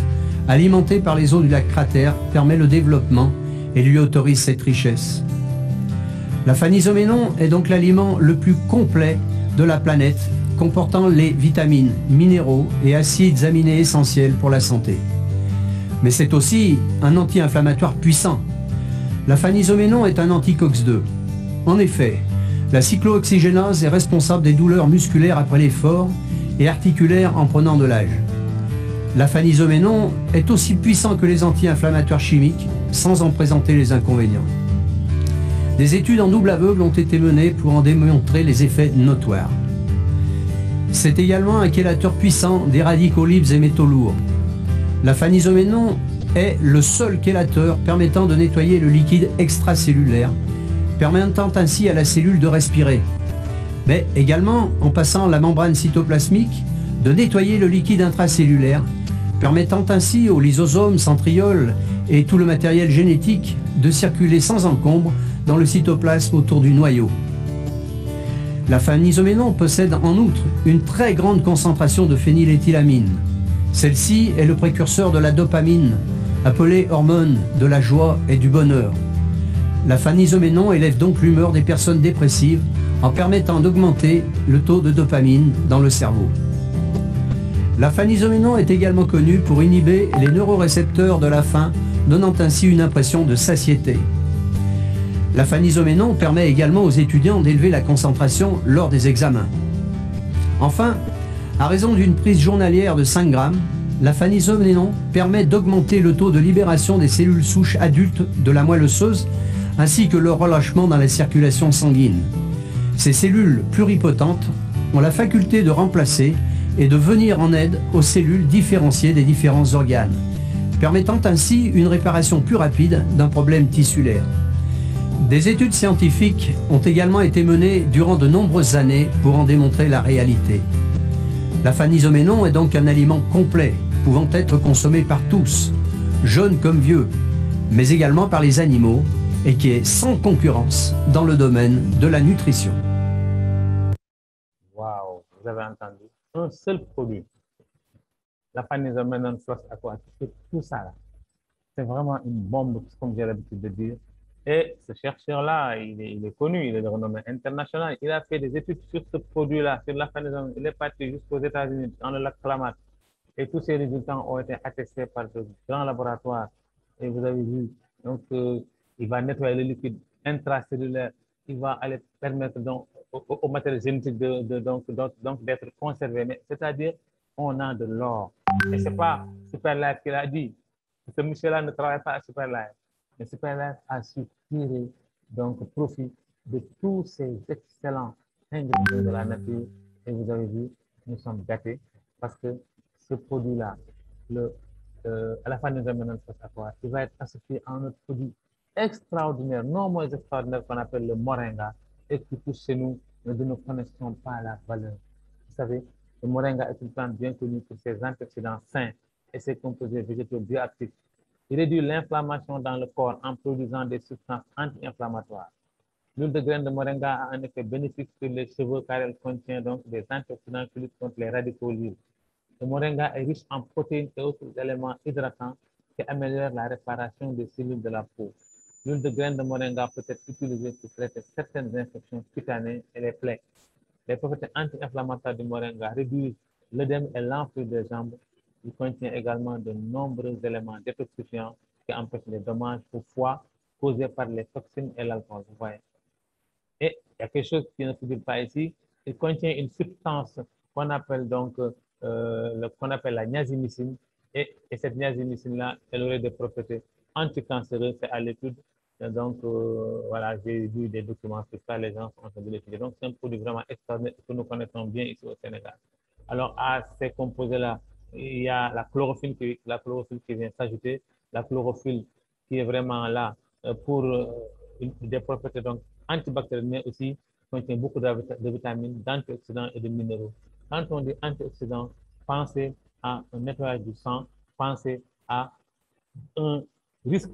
alimenté par les eaux du lac Cratère, permet le développement et lui autorise cette richesse. L'aphanisoménon est donc l'aliment le plus complet de la planète, comportant les vitamines, minéraux et acides aminés essentiels pour la santé. Mais c'est aussi un anti-inflammatoire puissant. L'aphanisoménon est un anti-COX-2. En effet, la cyclooxygénase est responsable des douleurs musculaires après l'effort et articulaires en prenant de l'âge. L'aphanisoménon est aussi puissant que les anti-inflammatoires chimiques, sans en présenter les inconvénients. Des études en double aveugle ont été menées pour en démontrer les effets notoires. C'est également un chélateur puissant des radicaux libres et métaux lourds. L'aphanisoménon est le seul chélateur permettant de nettoyer le liquide extracellulaire, permettant ainsi à la cellule de respirer, mais également en passant la membrane cytoplasmique, de nettoyer le liquide intracellulaire, permettant ainsi aux lysosomes, centrioles et tout le matériel génétique de circuler sans encombre dans le cytoplasme autour du noyau. La phanisoménon possède en outre une très grande concentration de phényléthylamine. Celle-ci est le précurseur de la dopamine, appelée hormone de la joie et du bonheur. La phanisoménon élève donc l'humeur des personnes dépressives en permettant d'augmenter le taux de dopamine dans le cerveau. La phanisoménon est également connue pour inhiber les neurorécepteurs de la faim, donnant ainsi une impression de satiété. La phanisoménon permet également aux étudiants d'élever la concentration lors des examens. Enfin, à raison d'une prise journalière de 5 grammes, la phanisoménon permet d'augmenter le taux de libération des cellules souches adultes de la moelle osseuse ainsi que leur relâchement dans la circulation sanguine. Ces cellules pluripotentes ont la faculté de remplacer et de venir en aide aux cellules différenciées des différents organes, permettant ainsi une réparation plus rapide d'un problème tissulaire. Des études scientifiques ont également été menées durant de nombreuses années pour en démontrer la réalité. La phanisoménon est donc un aliment complet, pouvant être consommé par tous, jeunes comme vieux, mais également par les animaux, et qui est sans concurrence dans le domaine de la nutrition. Waouh, vous avez entendu. Un seul produit. La phanisoménon floss aquatique, c'est tout ça là. C'est vraiment une bombe, comme j'ai l'habitude de dire. Et ce chercheur-là, il est connu, il est de renommée internationale. Il a fait des études sur ce produit-là, sur la phanisoménon. Il est parti jusqu'aux États-Unis, dans le lac Klamath. Et tous ces résultats ont été attestés par de grands laboratoires. Et vous avez vu, donc, il va nettoyer le liquide intracellulaire. Il va aller permettre donc, au matériel génétique donc d'être conservé. Mais c'est-à-dire, on a de l'or. Et ce n'est pas Superlife qui l'a dit. Ce monsieur-là ne travaille pas à Superlife. Mais Superlife a su tirer donc profit de tous ces excellents ingrédients de la nature. Et vous avez vu, nous sommes gâtés parce que ce produit-là, à la phanisoménon floss aquatique, il va être associé à un autre produit extraordinaire, non moins extraordinaire qu'on appelle le moringa et qui pousse chez nous, mais nous ne connaissons pas la valeur. Vous savez, le moringa est une plante bien connue pour ses antioxydants sains et ses composés végétaux bioactifs. Il réduit l'inflammation dans le corps en produisant des substances anti-inflammatoires. L'huile de graines de moringa a un effet bénéfique sur les cheveux car elle contient donc des antioxydants qui luttent contre les radicaux libres. Le moringa est riche en protéines et autres éléments hydratants qui améliorent la réparation des cellules de la peau. L'huile de graines de moringa peut être utilisée pour traiter certaines infections cutanées et les plaies. Les propriétés anti-inflammatoires du moringa réduisent l'œdème et l'enflure des jambes. Il contient également de nombreux éléments détoxifiants qui empêchent les dommages au foie causés par les toxines et l'alcool. Vous voyez. Et il y a quelque chose qui ne figure pas ici. Il contient une substance qu'on appelle donc qu'on appelle la niacinamide. Et cette niacinamide-là, elle aurait des propriétés anticancéreuses. C'est à l'étude. Donc, voilà, j'ai vu des documents sur ça, les gens sont en train de l'étudier. Donc, c'est un produit vraiment extraordinaire que nous connaissons bien ici au Sénégal. Alors, à ces composés-là, il y a la chlorophylle qui vient s'ajouter. La chlorophylle qui est vraiment là pour des propriétés donc, antibactériennes, mais aussi contient beaucoup de vitamines, d'antioxydants et de minéraux. Quand on dit antioxydants, pensez à un nettoyage du sang, pensez à un risque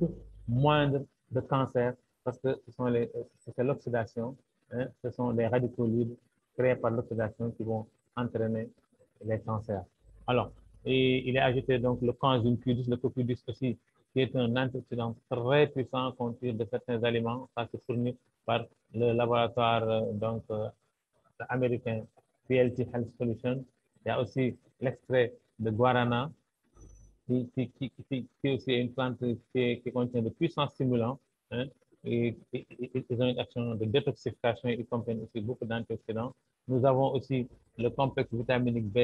moindre de cancer parce que c'est l'oxydation, hein, ce sont les radicaux libres créés par l'oxydation qui vont entraîner les cancers. Alors, et il est ajouté donc le coenzyme Q10, le CoQ10 aussi, qui est un antioxydant très puissant qu'on tire de certains aliments, ça c'est fourni par le laboratoire américain PLT Health Solutions. Il y a aussi l'extrait de guarana, qui est aussi une plante qui contient de puissants stimulants, hein, et ils ont une action de détoxification, ils contiennent aussi beaucoup d'antioxydants. Nous avons aussi le complexe vitaminique B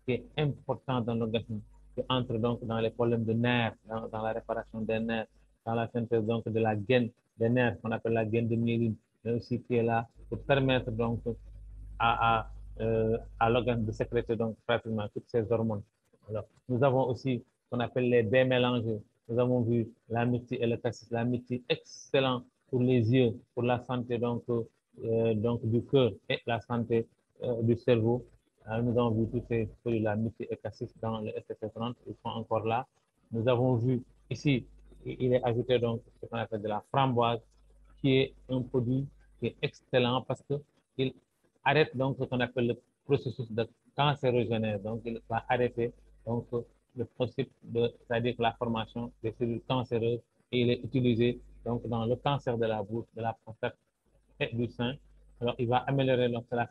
qui est important dans l'organisme, qui entre donc dans les problèmes de nerfs, dans la réparation des nerfs, dans la synthèse donc de la gaine des nerfs, qu'on appelle la gaine de myéline, mais aussi qui est là pour permettre donc à l'organe de sécréter donc pratiquement toutes ces hormones. Alors, nous avons aussi ce qu'on appelle les baies mélangées. Nous avons vu la myrtille et le cassis. La myrtille, excellent pour les yeux, pour la santé donc du cœur et la santé du cerveau. Nous avons vu tous ces produits-là, multi et cassis dans le STC30, ils sont encore là. Nous avons vu ici, il est ajouté donc ce qu'on appelle de la framboise, qui est un produit qui est excellent parce qu'il arrête donc ce qu'on appelle le processus de cancérogénèse. Donc, il va arrêter donc, le principe de, c'est-à-dire la formation des cellules cancéreuses et il est utilisé donc dans le cancer de la bouche, de la prostate et du sein. Alors, il va améliorer donc, la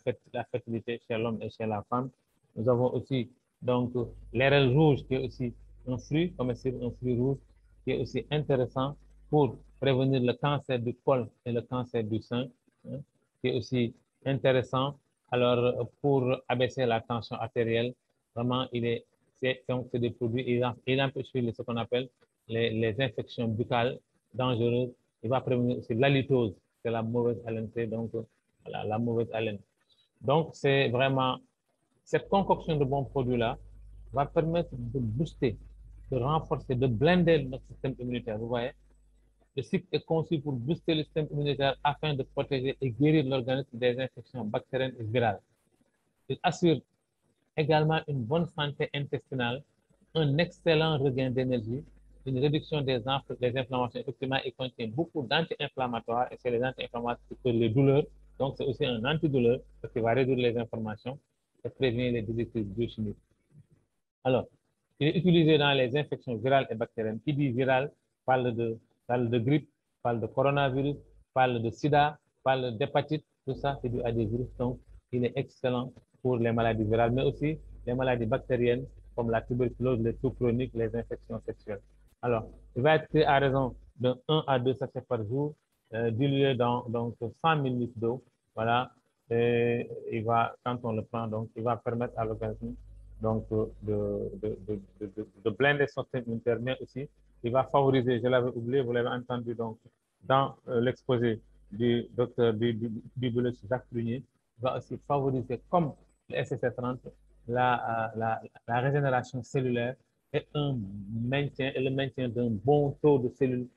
fertilité chez l'homme et chez la femme. Nous avons aussi donc l'érel rouge qui est aussi un fruit comestible, un fruit rouge qui est aussi intéressant pour prévenir le cancer du col et le cancer du sein, hein, qui est aussi intéressant. Alors, pour abaisser la tension artérielle, vraiment, c'est des produits, il empêche ce qu'on appelle les infections buccales dangereuses. Il va prévenir aussi l'halitose, c'est la mauvaise haleine, donc voilà, la mauvaise haleine. Donc, c'est vraiment cette concoction de bons produits-là va permettre de booster, de renforcer, de blinder notre système immunitaire. Vous voyez, le cycle est conçu pour booster le système immunitaire afin de protéger et guérir l'organisme des infections bactériennes et virales. Il assure également une bonne santé intestinale, un excellent regain d'énergie, une réduction des inflammations. Effectivement, il contient beaucoup d'anti-inflammatoires et c'est les anti-inflammatoires que les douleurs. Donc, c'est aussi un antidouleur parce qu'il va réduire les inflammations et prévenir les déséquilibres biochimiques. Alors, il est utilisé dans les infections virales et bactériennes. Qui dit viral parle de grippe, parle de coronavirus, parle de sida, parle d'hépatite. Tout ça, c'est dû à des virus. Donc, il est excellent pour les maladies virales, mais aussi les maladies bactériennes comme la tuberculose, les toux chroniques, les infections sexuelles. Alors, il va être pris à raison de 1 à 2 sachets par jour, dilué dans donc, 100 000 litres d'eau. Voilà. Et il va, quand on le prend, donc, il va permettre à l'organisme donc de blinder son système immunitaire, mais aussi il va favoriser, je l'avais oublié, vous l'avez entendu donc dans l'exposé du docteur biologiste Jacques Prunier, va aussi favoriser comme le SSC30 la régénération cellulaire et le maintien d'un bon taux de cellules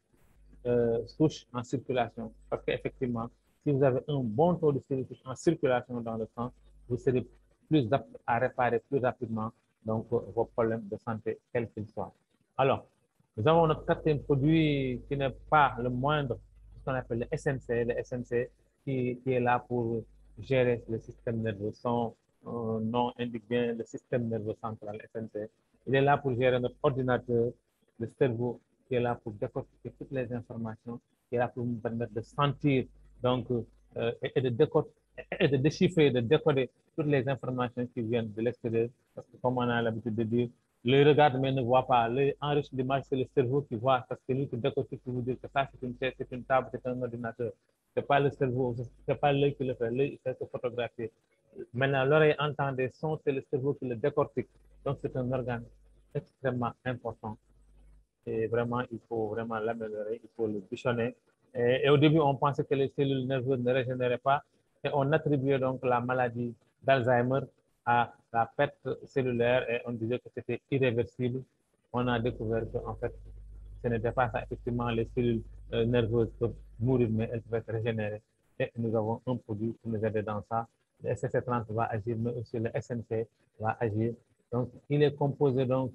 souches en circulation. Parce qu'effectivement, si vous avez un bon taux de cellules souches en circulation dans le sang, vous serez plus apte à réparer plus rapidement donc, vos problèmes de santé, quels qu'ils soient. Alors, nous avons notre quatrième produit qui n'est pas le moindre, ce qu'on appelle le SNC. Le SNC qui est là pour gérer le système nerveux. Son nom indique bien le système nerveux central, SNC. Il est là pour gérer notre ordinateur, le cerveau, qui est là pour décortiquer toutes les informations, qui est là pour nous permettre de sentir donc, et de déchiffrer, de décoder toutes les informations qui viennent de l'extérieur. Parce que comme on a l'habitude de dire, l'œil regarde mais ne voit pas. L'œil enrichi d'image, c'est le cerveau qui voit, parce que lui qui décortique pour vous dire que ça, c'est une chaise, c'est une table, c'est un ordinateur. Ce n'est pas le cerveau, ce n'est pas l'œil qui le fait. L'œil, il fait se photographier. Maintenant, l'oreille entend des sons, c'est le cerveau qui le décortique. Donc, c'est un organe extrêmement important. Et vraiment, il faut vraiment l'améliorer, il faut le bichonner. Et au début, on pensait que les cellules nerveuses ne régénéraient pas et on attribuait donc la maladie d'Alzheimer à la perte cellulaire et on disait que c'était irréversible. On a découvert qu'en fait, ce n'était pas ça. Effectivement, les cellules nerveuses peuvent mourir, mais elles peuvent être régénérées. Et nous avons un produit qui nous aide dans ça. Le SSC30 va agir, mais aussi le SNC va agir. Donc, il est composé donc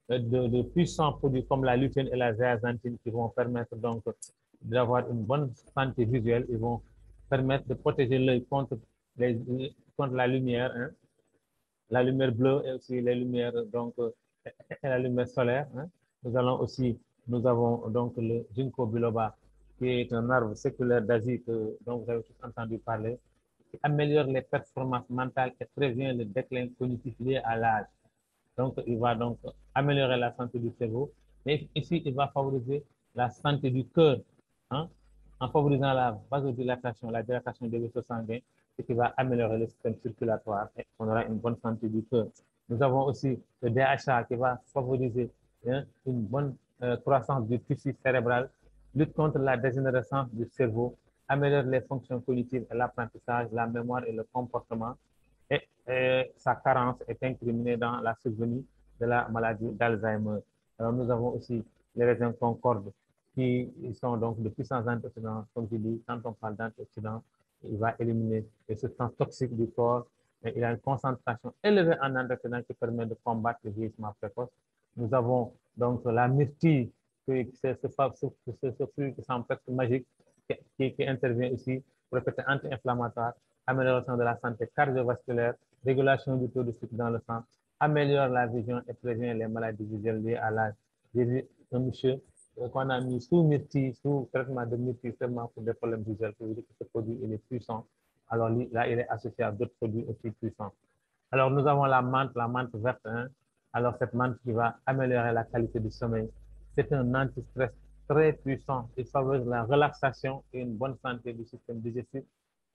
de puissants produits comme la lutéine et la zéaxanthine qui vont permettre donc d'avoir une bonne santé visuelle. Ils vont permettre de protéger l'œil contre la lumière, hein, la lumière bleue et aussi les lumières donc et la lumière solaire. Hein. Nous avons donc le ginkgo biloba qui est un arbre séculaire d'Asie dont vous avez tous entendu parler, qui améliore les performances mentales et prévient le déclin cognitif lié à l'âge. Donc, il va donc améliorer la santé du cerveau. Mais ici, il va favoriser la santé du cœur, hein, en favorisant la vasodilatation, la dilatation des vaisseaux sanguins, ce qui va améliorer le système circulatoire et on aura une bonne santé du cœur. Nous avons aussi le DHA qui va favoriser hein, une bonne croissance du tissu cérébral, lutte contre la dégénérescence du cerveau, améliore les fonctions cognitives et l'apprentissage, la mémoire et le comportement, et sa carence est incriminée dans la survenue de la maladie d'Alzheimer. Alors, nous avons aussi les raisins Concorde qui sont donc de puissants antioxydants. Comme je dis, quand on parle d'antioxydants, il va éliminer les substances toxiques du corps mais il a une concentration élevée en antioxydants qui permet de combattre le vieillissement précoce. Nous avons donc la myrtille, ce fruit qui semble presque magique, qui intervient aussi pour le côté anti-inflammatoire, amélioration de la santé cardiovasculaire, régulation du taux de sucre dans le sang, améliore la vision et prévient les maladies visuelles liées à l'âge. J'ai vu un monsieur qu'on a mis sous myrtille, sous traitement de myrtille seulement pour des problèmes visuels, pour dire que ce produit il est puissant. Alors là, il est associé à d'autres produits aussi puissants. Alors nous avons la menthe verte. Hein. Alors cette menthe qui va améliorer la qualité du sommeil. C'est un anti-stress très puissant. Il favorise la relaxation et une bonne santé du système digestif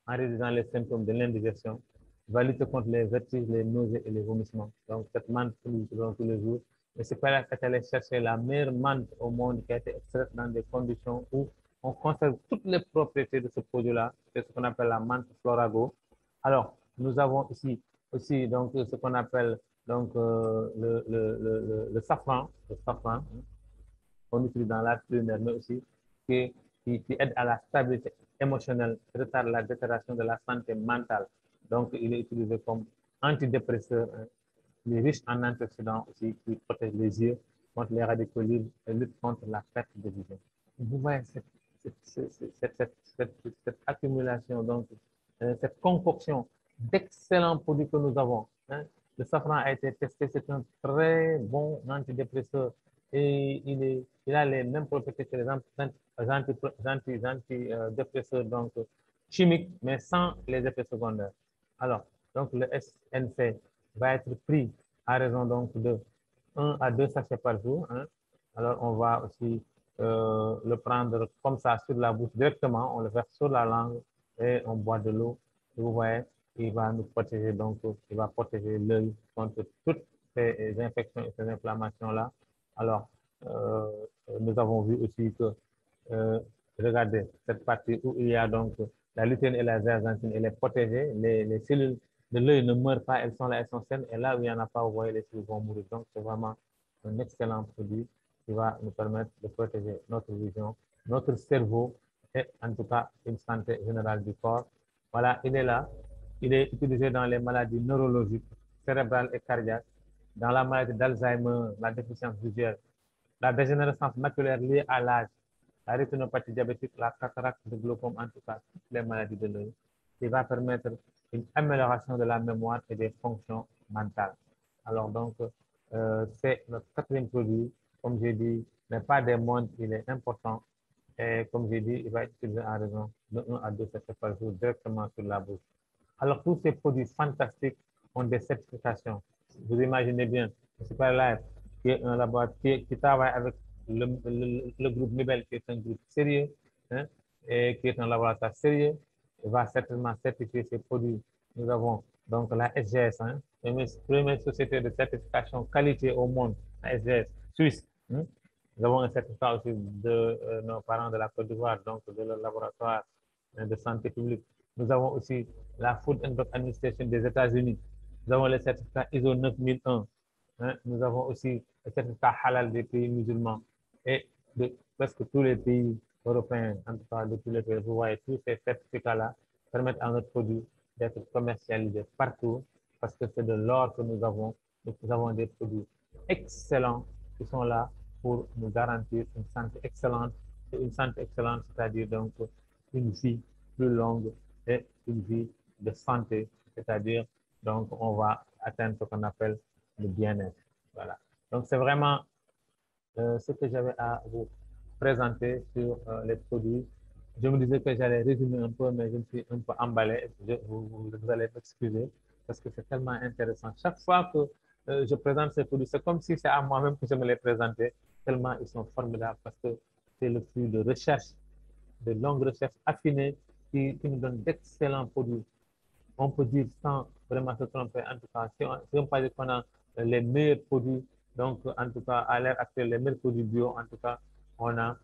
en réduisant les symptômes de l'indigestion. Il va lutter contre les vertiges, les nausées et les vomissements. Donc cette menthe tous les jours. Mais c'est pas là qu'elle allait chercher la meilleure menthe au monde qui a été extraite dans des conditions où on conserve toutes les propriétés de ce produit-là. C'est ce qu'on appelle la menthe Florago. Alors, nous avons ici aussi donc, ce qu'on appelle donc, le safran, qu'on utilise dans l'art culinaire, mais aussi qui aide à la stabilité émotionnelle, retarde la détérioration de la santé mentale. Donc, il est utilisé comme antidépresseur. Hein. Il est riche en antioxydants aussi qui protègent les yeux contre les radicaux libres et lutte contre la perte de vision. Vous voyez cette accumulation, donc cette concoction d'excellents produits que nous avons. Hein. Le safran a été testé, c'est un très bon antidépresseur et il a les mêmes propriétés que les antidépresseurs donc, chimiques, mais sans les effets secondaires. Alors, donc le SNC va être pris à raison donc de 1 à 2 sachets par jour. Hein. Alors, on va aussi le prendre comme ça sur la bouche directement, on le verse sur la langue et on boit de l'eau. Vous voyez, il va nous protéger, donc il va protéger l'œil contre toutes ces infections et ces inflammations-là. Alors, nous avons vu aussi que, regardez, cette partie où il y a donc la lutéine et la zeaxanthine, elle est protégée, les cellules de l'œil ne meurent pas, elles sont là, elles sont saines, et là où il n'y en a pas, vous voyez, les cellules vont mourir. Donc, c'est vraiment un excellent produit qui va nous permettre de protéger notre vision, notre cerveau et en tout cas une santé générale du corps. Voilà, il est là. Il est utilisé dans les maladies neurologiques, cérébrales et cardiaques, dans la maladie d'Alzheimer, la déficience visuelle, la dégénérescence maculaire liée à l'âge, la rétinopathie diabétique, la cataracte, le glaucome, en tout cas toutes les maladies de l'œil. Il va permettre une amélioration de la mémoire et des fonctions mentales. Alors donc, c'est notre quatrième produit. Comme j'ai dit, n'est pas des mondes, il est important. Et comme j'ai dit, il va être utilisé en raison de 1 à 2 sachets par jour directement sur la bouche. Alors, tous ces produits fantastiques ont des certifications. Vous imaginez bien, Super Life, qui est un laboratoire qui travaille avec le groupe Nibel, qui est un groupe sérieux, hein, et qui est un laboratoire sérieux, va certainement certifier ces produits. Nous avons donc la SGS, hein, première société de certification qualité au monde, la SGS, Suisse. Hein. Nous avons un certificat aussi de nos parents de la Côte d'Ivoire, donc de leur laboratoire de santé publique. Nous avons aussi la Food and Drug Administration des États-Unis. Nous avons le certificat ISO 9001. Hein. Nous avons aussi le certificat halal des pays musulmans et de presque tous les pays européens, en tout cas de tous les pays. Vous voyez, tous ces certificats-là permettent à notre produit d'être commercialisé partout parce que c'est de l'or que nous avons. Donc, nous avons des produits excellents qui sont là pour nous garantir une santé excellente. Et une santé excellente, c'est-à-dire donc une vie plus longue et une vie de santé, c'est-à-dire donc on va atteindre ce qu'on appelle le bien-être. Voilà. Donc c'est vraiment ce que j'avais à vous présenter sur les produits. Je me disais que j'allais résumer un peu, mais je me suis un peu emballé. Vous allez m'excuser parce que c'est tellement intéressant. Chaque fois que je présente ces produits, c'est comme si c'est à moi-même que je me les présentais, tellement ils sont formidables parce que c'est le fruit de recherche, de longues recherches affinées qui nous donnent d'excellents produits. On peut dire sans vraiment se tromper, en tout cas, si on peut dire qu'on a les meilleurs produits, donc en tout cas, à l'heure actuelle, les meilleurs produits bio, en tout cas, on a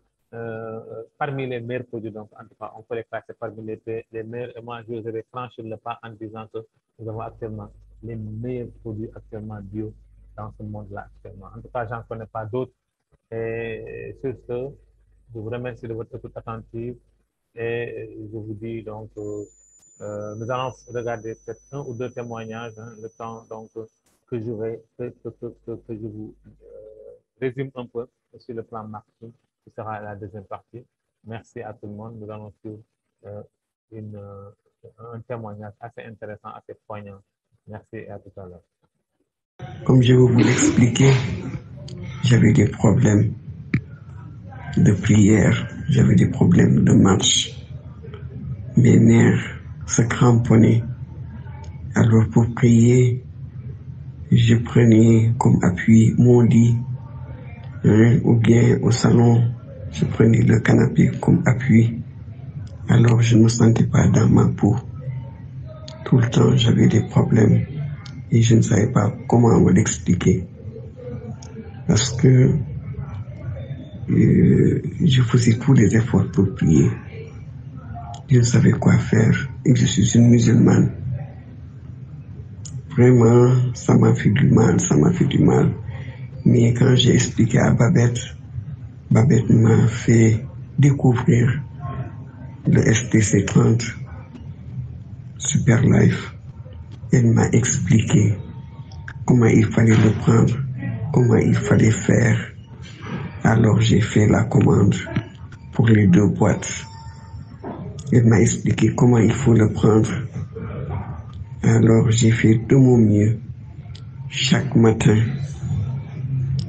parmi les meilleurs produits, donc en tout cas, on peut les classer parmi les meilleurs, et moi, je vais franchir le pas en disant que nous avons actuellement les meilleurs produits actuellement bio dans ce monde-là actuellement. En tout cas, j'en connais pas d'autres. Et sur ce, je vous remercie de votre écoute attentive et je vous dis donc Nous allons regarder peut-être un ou deux témoignages, hein, le temps donc que je vous résume un peu sur le plan marketing, qui sera la deuxième partie. Merci à tout le monde. Nous allons suivre un témoignage assez intéressant, assez poignant. Merci et à tout à l'heure. Comme je vous l'expliquais, j'avais des problèmes de prière, j'avais des problèmes de marche. Mes nerfs se cramponnaient. Alors pour prier, je prenais comme appui mon lit, hein, ou bien au salon, je prenais le canapé comme appui. Alors je ne me sentais pas dans ma peau. Tout le temps, j'avais des problèmes et je ne savais pas comment me l'expliquer. Parce que je faisais tous les efforts pour prier. Je ne savais quoi faire et je suis une musulmane. Vraiment, ça m'a fait du mal, ça m'a fait du mal. Mais quand j'ai expliqué à Babette, Babette m'a fait découvrir le STC 30 Super Life. Elle m'a expliqué comment il fallait le prendre, comment il fallait faire. Alors j'ai fait la commande pour les 2 boîtes. Elle m'a expliqué comment il faut le prendre. Alors j'ai fait de mon mieux. Chaque matin,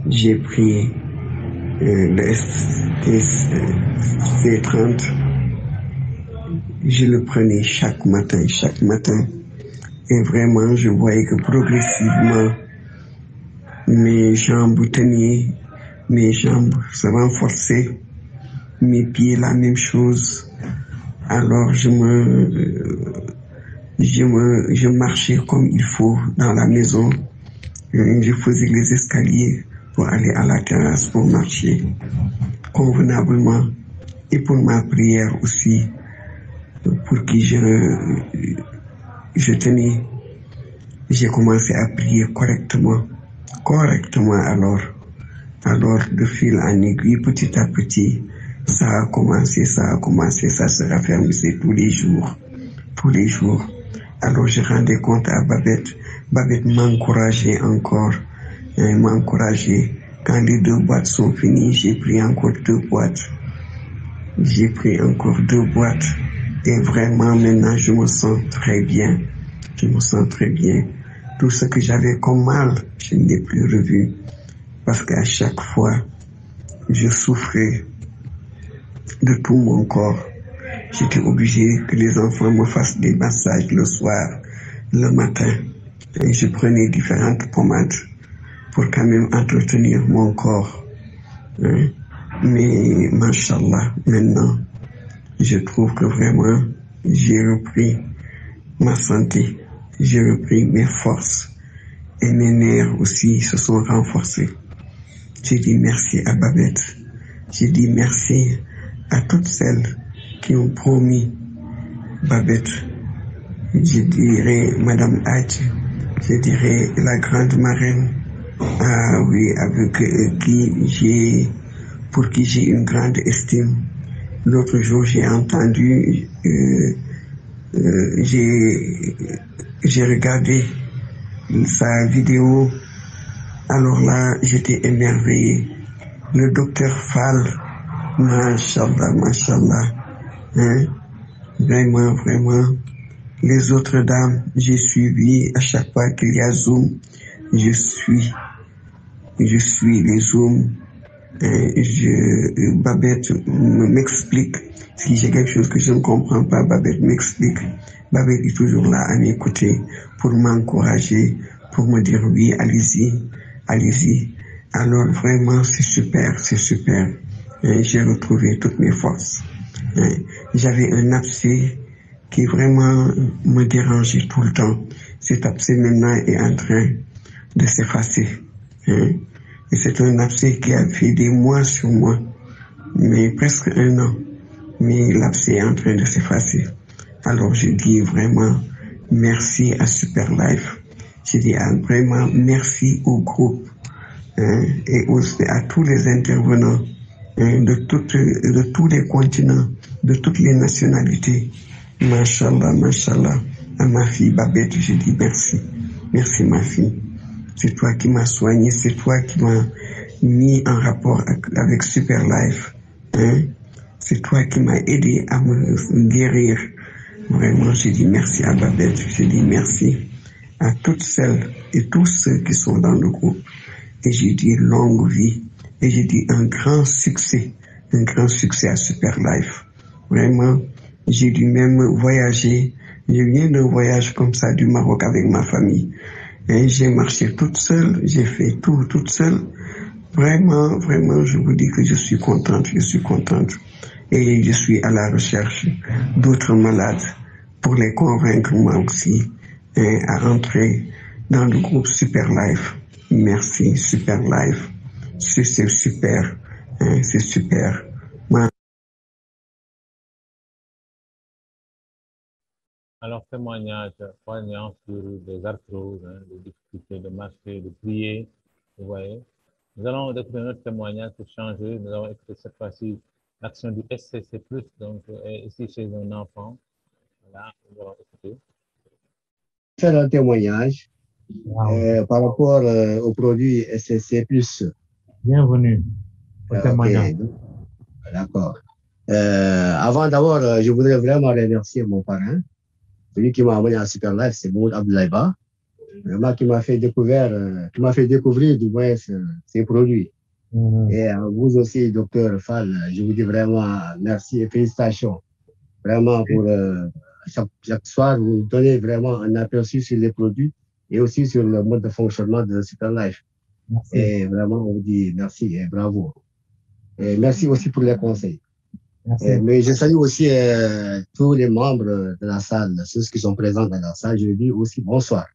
j'ai pris le STC30. Je le prenais chaque matin. Et vraiment, je voyais que progressivement, mes jambes tenaient, mes jambes se renforçaient, mes pieds la même chose. Alors je marchais comme il faut dans la maison. Je faisais les escaliers pour aller à la terrasse pour marcher convenablement. Et pour ma prière aussi, pour qui je tenais, j'ai commencé à prier correctement alors de fil en aiguille, petit à petit, ça a commencé, ça se raffermissait tous les jours. Alors je rendais compte à Babette m'encourageait encore, m'encourageait. Quand les 2 boîtes sont finies, j'ai pris encore 2 boîtes. Et vraiment maintenant je me sens très bien. Tout ce que j'avais comme mal, je ne l'ai plus revu. Parce qu'à chaque fois, je souffrais de tout mon corps. J'étais obligé que les enfants me fassent des massages le soir, le matin. Et je prenais différentes pommades pour quand même entretenir mon corps. Hein. Mais, machallah, maintenant, je trouve que vraiment, j'ai repris ma santé, j'ai repris mes forces et mes nerfs aussi se sont renforcés. J'ai dit merci à Babette, j'ai dit merci à toutes celles qui ont promis Babette. Je dirais Madame Hadj, je dirais la grande marraine, oui, pour qui j'ai une grande estime. L'autre jour, j'ai entendu, j'ai regardé sa vidéo. Alors là, j'étais émerveillé. Le docteur Fall, machallah, hein? Vraiment. Les autres dames, j'ai suivi à chaque fois qu'il y a Zoom, je suis les Zooms. Babette m'explique. Si j'ai quelque chose que je ne comprends pas, Babette m'explique. Babette est toujours là à mes côtés pour m'encourager, pour me dire oui, allez-y. Alors vraiment, c'est super. J'ai retrouvé toutes mes forces. J'avais un abcès qui vraiment me dérangeait tout le temps. Cet abcès maintenant est en train de s'effacer. Et c'est un abcès qui a fait des mois sur moi, mais presque 1 an. Mais l'abcès est en train de s'effacer. Alors je dis vraiment merci à Super Life. Je dis vraiment merci au groupe et à tous les intervenants de tous les continents, de toutes les nationalités. Machallah, machallah. À ma fille Babette, je dis merci. Merci ma fille. C'est toi qui m'as soigné, c'est toi qui m'as mis en rapport avec Super Life. Hein? C'est toi qui m'as aidé à me guérir. Vraiment, je dis merci à Babette. Je dis merci à toutes celles et tous ceux qui sont dans le groupe. Et je dis longue vie. Et je dis un grand succès à Super Life. Vraiment, j'ai dû même voyager. Je viens d'un voyage comme ça du Maroc avec ma famille. Et j'ai marché toute seule, j'ai fait tout toute seule. Vraiment, vraiment, je vous dis que je suis contente, je suis contente. Et je suis à la recherche d'autres malades pour les convaincre moi aussi à entrer dans le groupe Super Life. Merci, Super Life. C'est super, c'est super. Alors, témoignage poignant sur des arthroses, des difficultés de marcher, de prier, vous voyez. Nous allons écouter notre témoignage pour changer. Nous allons écouter cette fois-ci l'action du SCC+, donc ici chez un enfant. Voilà, nous allons écouter. Faire un témoignage par rapport au produit SCC+. Bienvenue au témoignage. D'accord. Avant d'abord, je voudrais vraiment remercier mon parrain. Celui qui m'a amené à Super Life, c'est Maud Abdoulaïba. Vraiment qui m'a fait découvrir du moins ces produits. Et à vous aussi, docteur Fall, je vous dis vraiment merci et félicitations. Vraiment pour chaque soir, vous donnez vraiment un aperçu sur les produits et aussi sur le mode de fonctionnement de Super Life. Merci. Et vraiment, on vous dit merci et bravo. Et merci aussi pour les conseils. Mais je salue aussi tous les membres de la salle, ceux qui sont présents dans la salle. Je dis aussi bonsoir.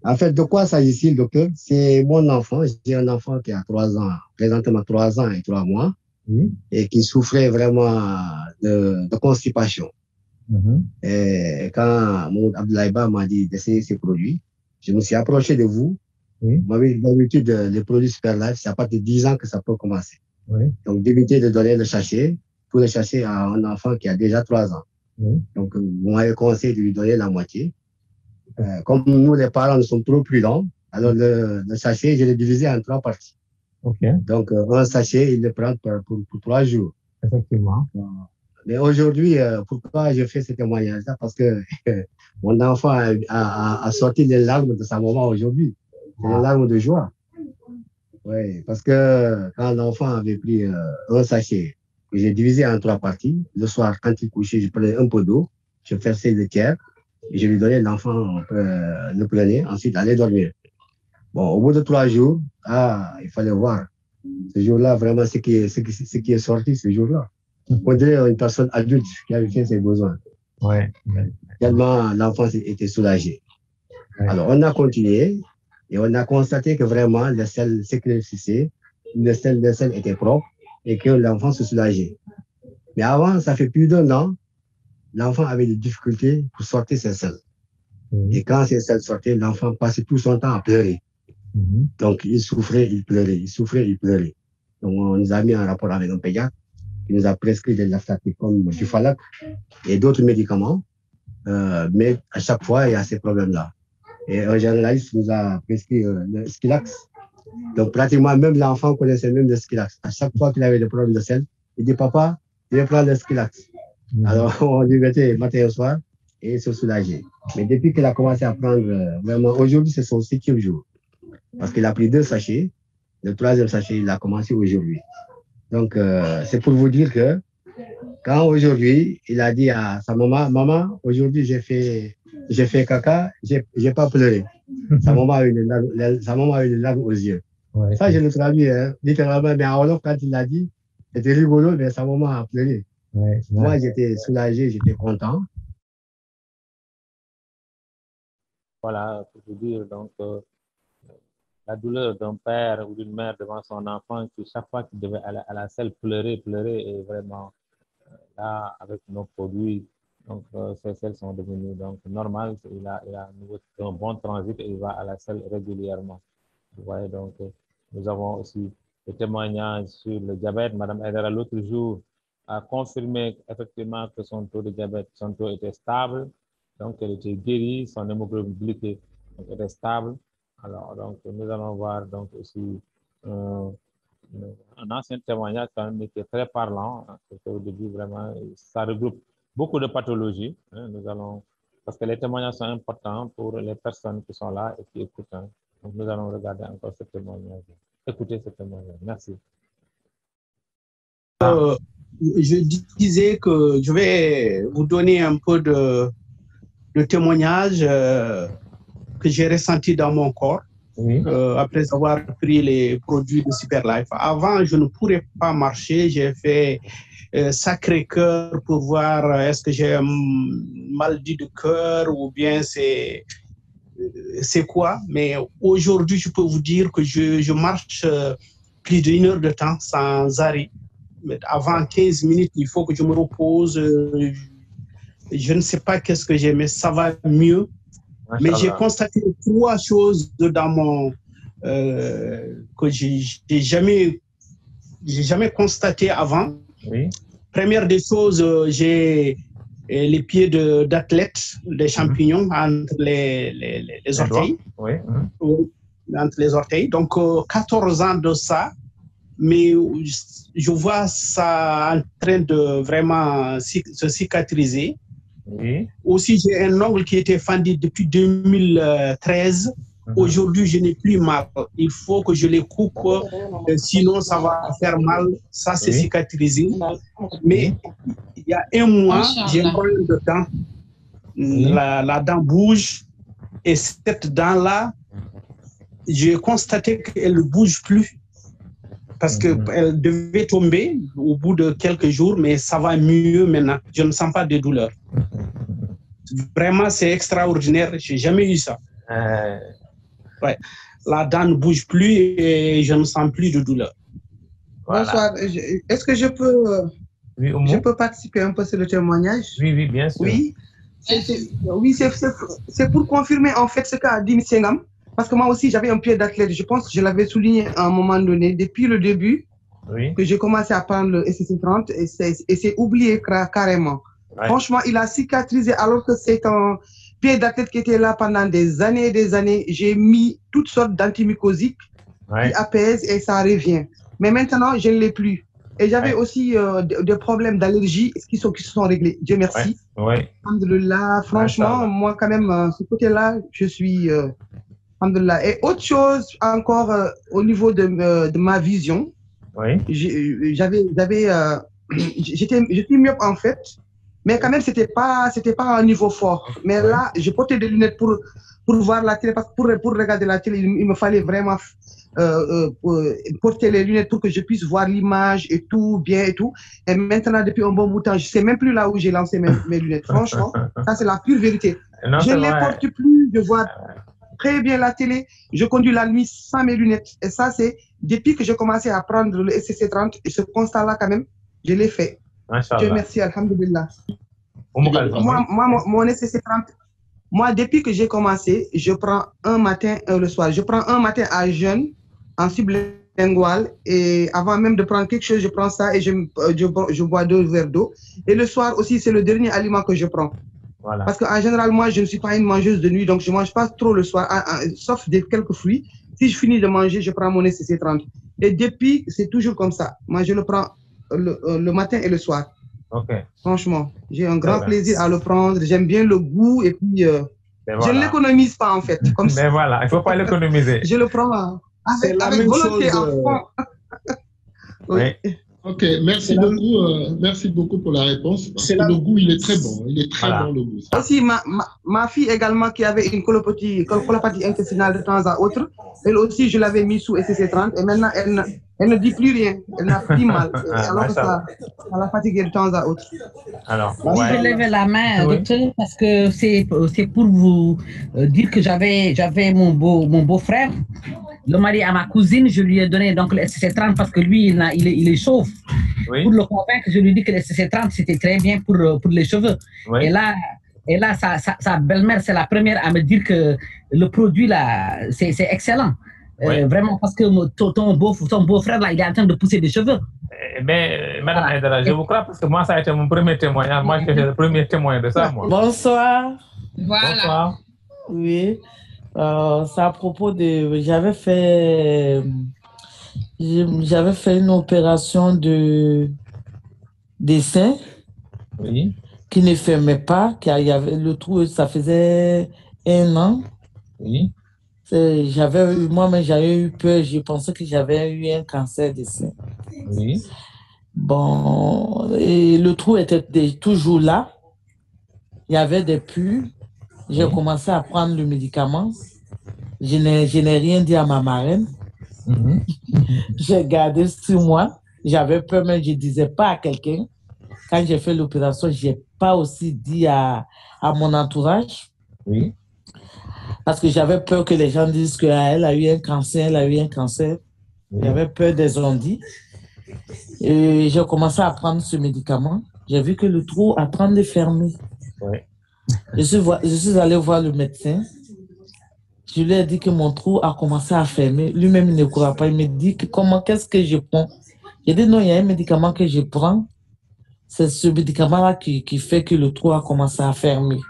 En fait, de quoi s'agit-il, docteur? C'est mon enfant. J'ai un enfant qui a 3 ans, présentement 3 ans et 3 mois, et qui souffrait vraiment de constipation. Et quand Maud Abdoulaïba m'a dit d'essayer ces produits, je me suis approché de vous. D'habitude, les produits Super Life, c'est à partir de 10 ans que ça peut commencer. Donc, d'éviter de donner le sachet, tout le sachet à un enfant qui a déjà 3 ans. Donc, vous m'avez conseillé de lui donner la moitié. Comme nous, les parents, nous sommes trop prudents, alors le sachet, je l'ai divisé en 3 parties. Donc, un sachet, il le prend pour 3 jours. Effectivement. Mais aujourd'hui, pourquoi je fais ce témoignage-là? Parce que mon enfant a sorti les larmes de sa maman aujourd'hui. C'est des larmes de joie. Oui, parce que quand l'enfant avait pris un sachet que j'ai divisé en 3 parties, le soir, quand il couchait, je prenais un peu d'eau, je versais le tiers, et je lui donnais, l'enfant le prenait, ensuite allait dormir. Bon, au bout de 3 jours, il fallait voir. Ce jour-là, vraiment, ce qui est sorti ce jour-là. On dirait une personne adulte qui avait fait ses besoins. Tellement l'enfant était soulagé. Alors, on a continué et on a constaté que vraiment, le sel s'éclaircissait, le sel était propre et que l'enfant se soulageait. Mais avant, ça fait plus d'1 an, l'enfant avait des difficultés pour sortir ses selles. Et quand ces selles sortaient, l'enfant passait tout son temps à pleurer. Donc, il souffrait, il pleurait, il souffrait, il pleurait. Donc, on nous a mis en rapport avec un pédiatre qui nous a prescrit des laxatifs comme du Falac et d'autres médicaments. Mais à chaque fois, il y a ces problèmes-là. Et un généraliste nous a prescrit le Skilax. Donc, pratiquement, même l'enfant connaissait même le Skilax. À chaque fois qu'il avait des problèmes de sel, il dit, papa, je vais prendre le Skilax. Alors, on lui mettait matin et soir et il se soulageait. Mais depuis qu'il a commencé à prendre, vraiment, aujourd'hui, c'est son 7e jour. Parce qu'il a pris 2 sachets. Le 3e sachet, il a commencé aujourd'hui. Donc, c'est pour vous dire que quand aujourd'hui, il a dit à sa maman, maman, aujourd'hui, j'ai fait caca, j'ai pas pleuré. Sa maman a eu les larmes aux yeux. Ça, je le traduis, littéralement, mais en Wolof, quand il l'a dit, c'était rigolo, mais sa maman a pleuré. Moi, j'étais soulagé, j'étais content. Voilà, pour vous dire, donc, la douleur d'un père ou d'une mère devant son enfant qui, chaque fois qu'il devait aller à la selle, pleurer, et vraiment, là, avec nos produits, donc, ces selles sont devenues donc normales. Il a un bon transit et il va à la selle régulièrement. Vous voyez, donc, nous avons aussi le témoignage sur le diabète. Madame Edera, l'autre jour, a confirmé effectivement que son taux de diabète, son taux était stable, donc elle était guérie, son hémoglobine glycée était stable. Alors, donc, nous allons voir donc aussi un ancien témoignage quand même qui est très parlant, hein, parce qu'au début, vraiment, ça regroupe beaucoup de pathologies. Hein, nous allons, parce que les témoignages sont importants pour les personnes qui sont là et qui écoutent. Hein. Donc, nous allons regarder encore ce témoignage. Écoutez ce témoignage. Merci. Je disais que je vais vous donner un peu de témoignages que j'ai ressentis dans mon corps. Oui. Après avoir pris les produits de Superlife. Avant, je ne pourrais pas marcher. J'ai fait Sacré-Cœur pour voir est-ce que j'ai un maladie de cœur ou bien c'est quoi. Mais aujourd'hui, je peux vous dire que je marche plus d'1 heure de temps sans arrêt. Mais avant 15 minutes, il faut que je me repose. Je ne sais pas qu'est-ce que j'ai, mais ça va mieux. Mais j'ai constaté 3 choses dans mon que j'ai jamais constaté avant. Oui. Première des choses, j'ai les pieds d'athlète, des champignons entre les orteils. Oui. Entre les orteils. Donc 14 ans de ça, mais je vois ça en train de vraiment se cicatriser. Oui. Aussi, j'ai un ongle qui était fendu depuis 2013. Aujourd'hui, je n'ai plus mal. Il faut que je les coupe, sinon ça va faire mal. Ça, c'est cicatrisé. Mais il y a 1 mois, j'ai un problème de dent. La dent bouge. Et cette dent-là, j'ai constaté qu'elle ne bouge plus. Parce qu'elle devait tomber au bout de quelques jours, mais ça va mieux maintenant. Je ne sens pas de douleur. Vraiment, c'est extraordinaire. Je n'ai jamais eu ça. Ouais. La dent ne bouge plus et je ne sens plus de douleur. Voilà. Bonsoir. Est-ce que je peux participer un peu sur le témoignage? Oui, oui, bien sûr. Oui, c'est pour confirmer en fait ce qu'a dit M. Sengam. Parce que moi aussi, j'avais un pied d'athlète. Je pense que je l'avais souligné à un moment donné, depuis le début, que j'ai commencé à prendre le SCC30 et c'est oublié carrément. Ouais. Franchement, il a cicatrisé alors que c'est un pied d'athlète qui était là pendant des années et des années. J'ai mis toutes sortes d'antimycosiques qui apaisent et ça revient. Mais maintenant, je ne l'ai plus. Et j'avais aussi des problèmes d'allergie qui se sont réglés. Dieu merci. Alhamdulillah, franchement, moi quand même, ce côté-là, je suis... Alhamdulillah. Et autre chose encore au niveau de ma vision, je suis myope en fait, mais quand même c'était pas un niveau fort. Mais là, je portais des lunettes pour voir la télé, parce que pour regarder la télé, il me fallait vraiment porter les lunettes pour que je puisse voir l'image et tout bien et tout. Et maintenant, depuis un bon bout de temps, je sais même plus là où j'ai lancé mes lunettes. Franchement, ça c'est la pure vérité. Non, je ne les porte plus, je vois très bien la télé, je conduis la nuit sans mes lunettes. Et ça, c'est depuis que j'ai commencé à prendre le SCC30, et ce constat-là, quand même, je l'ai fait. Dieu merci, alhamdulillah. Moi, mon SCC30, moi, depuis que j'ai commencé, je prends un matin et le soir. Je prends un matin à jeûne, en sublingual, et avant même de prendre quelque chose, je prends ça et je bois 2 verres d'eau. Et le soir aussi, c'est le dernier aliment que je prends. Voilà. Parce qu'en général, moi, je ne suis pas une mangeuse de nuit, donc je ne mange pas trop le soir, sauf quelques fruits. Si je finis de manger, je prends mon SCC30. Et depuis, c'est toujours comme ça. Moi, je le prends le matin et le soir. Franchement, j'ai un grand plaisir à le prendre. J'aime bien le goût et puis je ne l'économise pas en fait. Comme mais voilà, il ne faut pas l'économiser. Je le prends avec volonté à fond. Oui. Ok, merci beaucoup pour la réponse. Parce que le goût, il est très bon. Il est très bon, le goût. Aussi, ma fille également, qui avait une colopathie intestinale de temps à autre, elle aussi, je l'avais mis sous SCC30 et maintenant, elle ne dit plus rien. Elle n'a plus mal. Alors que ça la fatigue de temps à autre. Alors, je lève la main, docteur, parce que c'est pour vous dire que j'avais mon beau-frère. Le mari à ma cousine, je lui ai donné donc le SCC30 parce que lui, il est chauve. Oui. Pour le convaincre, je lui ai dit que le SCC30, c'était très bien pour les cheveux. Oui. Et là sa belle-mère, c'est la première à me dire que le produit, là, c'est excellent. Oui. Vraiment, parce que ton beau-frère, là, il est en train de pousser des cheveux. Mais, Madame Aïdara, je vous crois parce que moi, ça a été mon premier témoignage. Moi, j'étais le premier témoin de ça, moi. Bonsoir. Voilà. Bonsoir. Oui. C'est à propos de... J'avais fait une opération de dessin. Oui. Qui ne fermait pas, car il y avait le trou, ça faisait 1 an. Oui. Moi-même, j'avais eu peur, je pensais que j'avais eu un cancer des seins. Oui. Bon, et le trou était toujours là. Il y avait des pus. J'ai commencé à prendre le médicament. Je n'ai rien dit à ma marraine. J'ai gardé sur moi. J'avais peur, mais je ne disais pas à quelqu'un. Quand j'ai fait l'opération, je n'ai pas aussi dit à mon entourage. Oui. Parce que j'avais peur que les gens disent qu'elle a eu un cancer, elle a eu un cancer. Oui. J'avais peur des ondits. Et j'ai commencé à prendre ce médicament. J'ai vu que le trou a train de fermer. Oui. Je suis allé voir le médecin. Je lui ai dit que mon trou a commencé à fermer. Lui-même, il ne croit pas. Il me dit qu'est-ce que je prends? J'ai dit non, il y a un médicament que je prends. C'est ce médicament-là qui fait que le trou a commencé à fermer.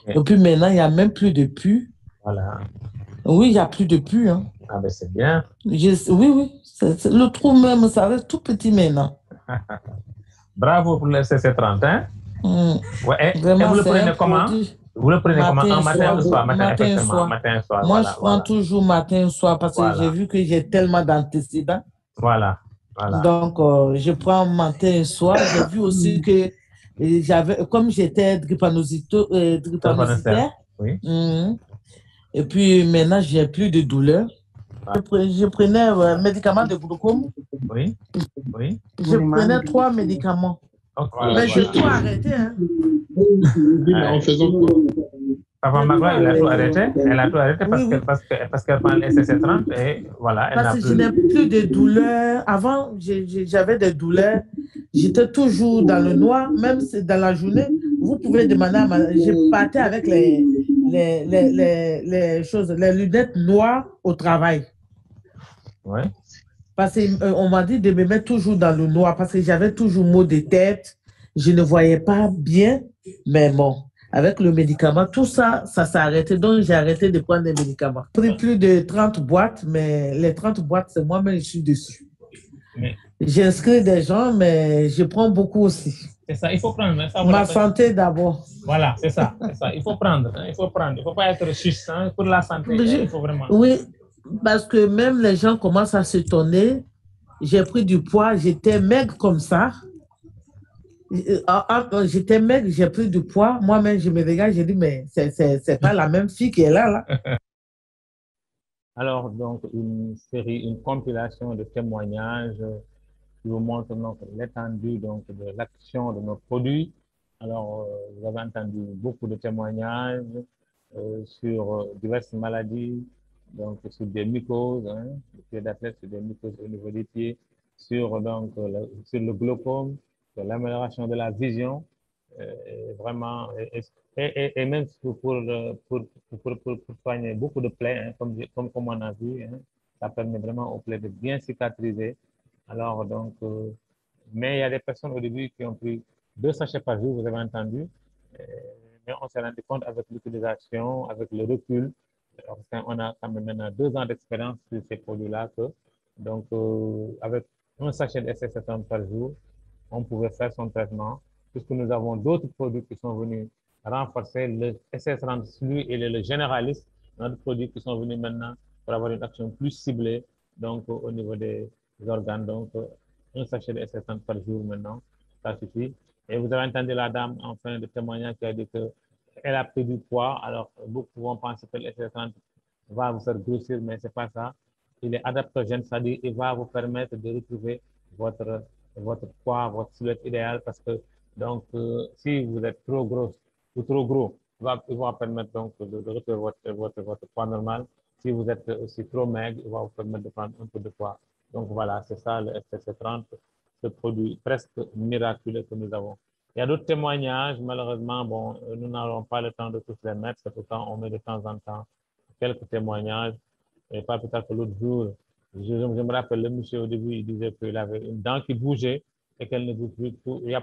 Et puis maintenant, il n'y a même plus de pus. Voilà. Oui, il n'y a plus de pus. Hein. Ah ben c'est bien. Oui. Le trou même, ça reste tout petit maintenant. Bravo pour le CC30. Hein? Ouais, et vous le prenez comment? Vous le prenez comment? En matin ou soir? Matin et soir. Moi, voilà, je prends toujours matin et soir parce que j'ai vu que j'ai tellement d'antécédents. Voilà. Donc, je prends matin et soir. J'ai vu aussi que comme j'étais drépanocytaire, oui. Et puis maintenant, j'ai plus de douleur. Je prenais un médicament de glaucome. Oui. Je prenais 3 médicaments. Mais j'ai tout arrêté. Hein. En faisant quoi? Papa Magloire, elle a tout arrêté. Elle a tout arrêté parce qu'elle prend le SSC30 et voilà. Parce que je n'ai plus de douleurs. Avant, j'avais des douleurs. J'étais toujours dans le noir, même dans la journée. Vous pouvez demander à je partais avec les lunettes noires au travail. Oui. Parce qu'on m'a dit de me mettre toujours dans le noir parce que j'avais toujours maux de tête. Je ne voyais pas bien, mais bon. Avec le médicament, tout ça, ça s'est arrêté. Donc, j'ai arrêté de prendre des médicaments. J'ai pris plus de 30 boîtes, mais les 30 boîtes, c'est moi-même, je suis dessus. J'inscris des gens, mais je prends beaucoup aussi. C'est ça, il faut prendre. Ma santé d'abord. Voilà, c'est ça. Il faut prendre. Il faut prendre. Il ne faut pas être juste pour la santé. Il faut vraiment. Oui, parce que même les gens commencent à s'étonner. J'ai pris du poids, j'étais maigre comme ça. J'étais maigre, j'ai pris du poids. Moi-même, je me regarde, j'ai dit, mais c'est pas la même fille qui est là. Alors, donc, une compilation de témoignages qui vous montre l'étendue de l'action de nos produits. Alors, vous avez entendu beaucoup de témoignages sur diverses maladies, donc sur des mycoses, les pieds d'athlète, sur des mycoses au niveau des pieds, sur le glaucome, sur l'amélioration de la vision, vraiment, et même pour soigner beaucoup de plaies, comme on a vu, ça permet vraiment aux plaies de bien cicatriser. Alors, donc, mais il y a des personnes au début qui ont pris 2 sachets par jour, vous avez entendu, mais on s'est rendu compte avec l'utilisation, avec le recul, on a quand même maintenant 2 ans d'expérience sur ces produits-là, donc avec un sachet de SS70 par jour, on pouvait faire son traitement, puisque nous avons d'autres produits qui sont venus renforcer le SS30 lui et le généraliste, d'autres produits qui sont venus maintenant pour avoir une action plus ciblée, donc au niveau des organes. Donc, un sachet de SS30 par jour maintenant, ça suffit. Et vous avez entendu la dame en fin de témoignage qui a dit qu'elle a pris du poids. Alors, beaucoup vont penser que le SS30 va vous faire grossir, mais ce n'est pas ça. Il est adaptogène, c'est-à-dire qu'il va vous permettre de retrouver votre poids, votre silhouette idéale, parce que donc, si vous êtes trop grosse ou trop gros, il va permettre donc de retrouver votre poids normal. Si vous êtes aussi trop maigre, il va vous permettre de prendre un peu de poids. Donc voilà, c'est ça le STC30, ce produit presque miraculeux que nous avons. Il y a d'autres témoignages, malheureusement, bon, nous n'avons pas le temps de tous les mettre, c'est pourtant on met de temps en temps quelques témoignages. Et pas plus tard que l'autre jour, Je me rappelle, le monsieur au début, il disait qu'il avait une dent qui bougeait et qu'elle ne bouge plus. Il n'y a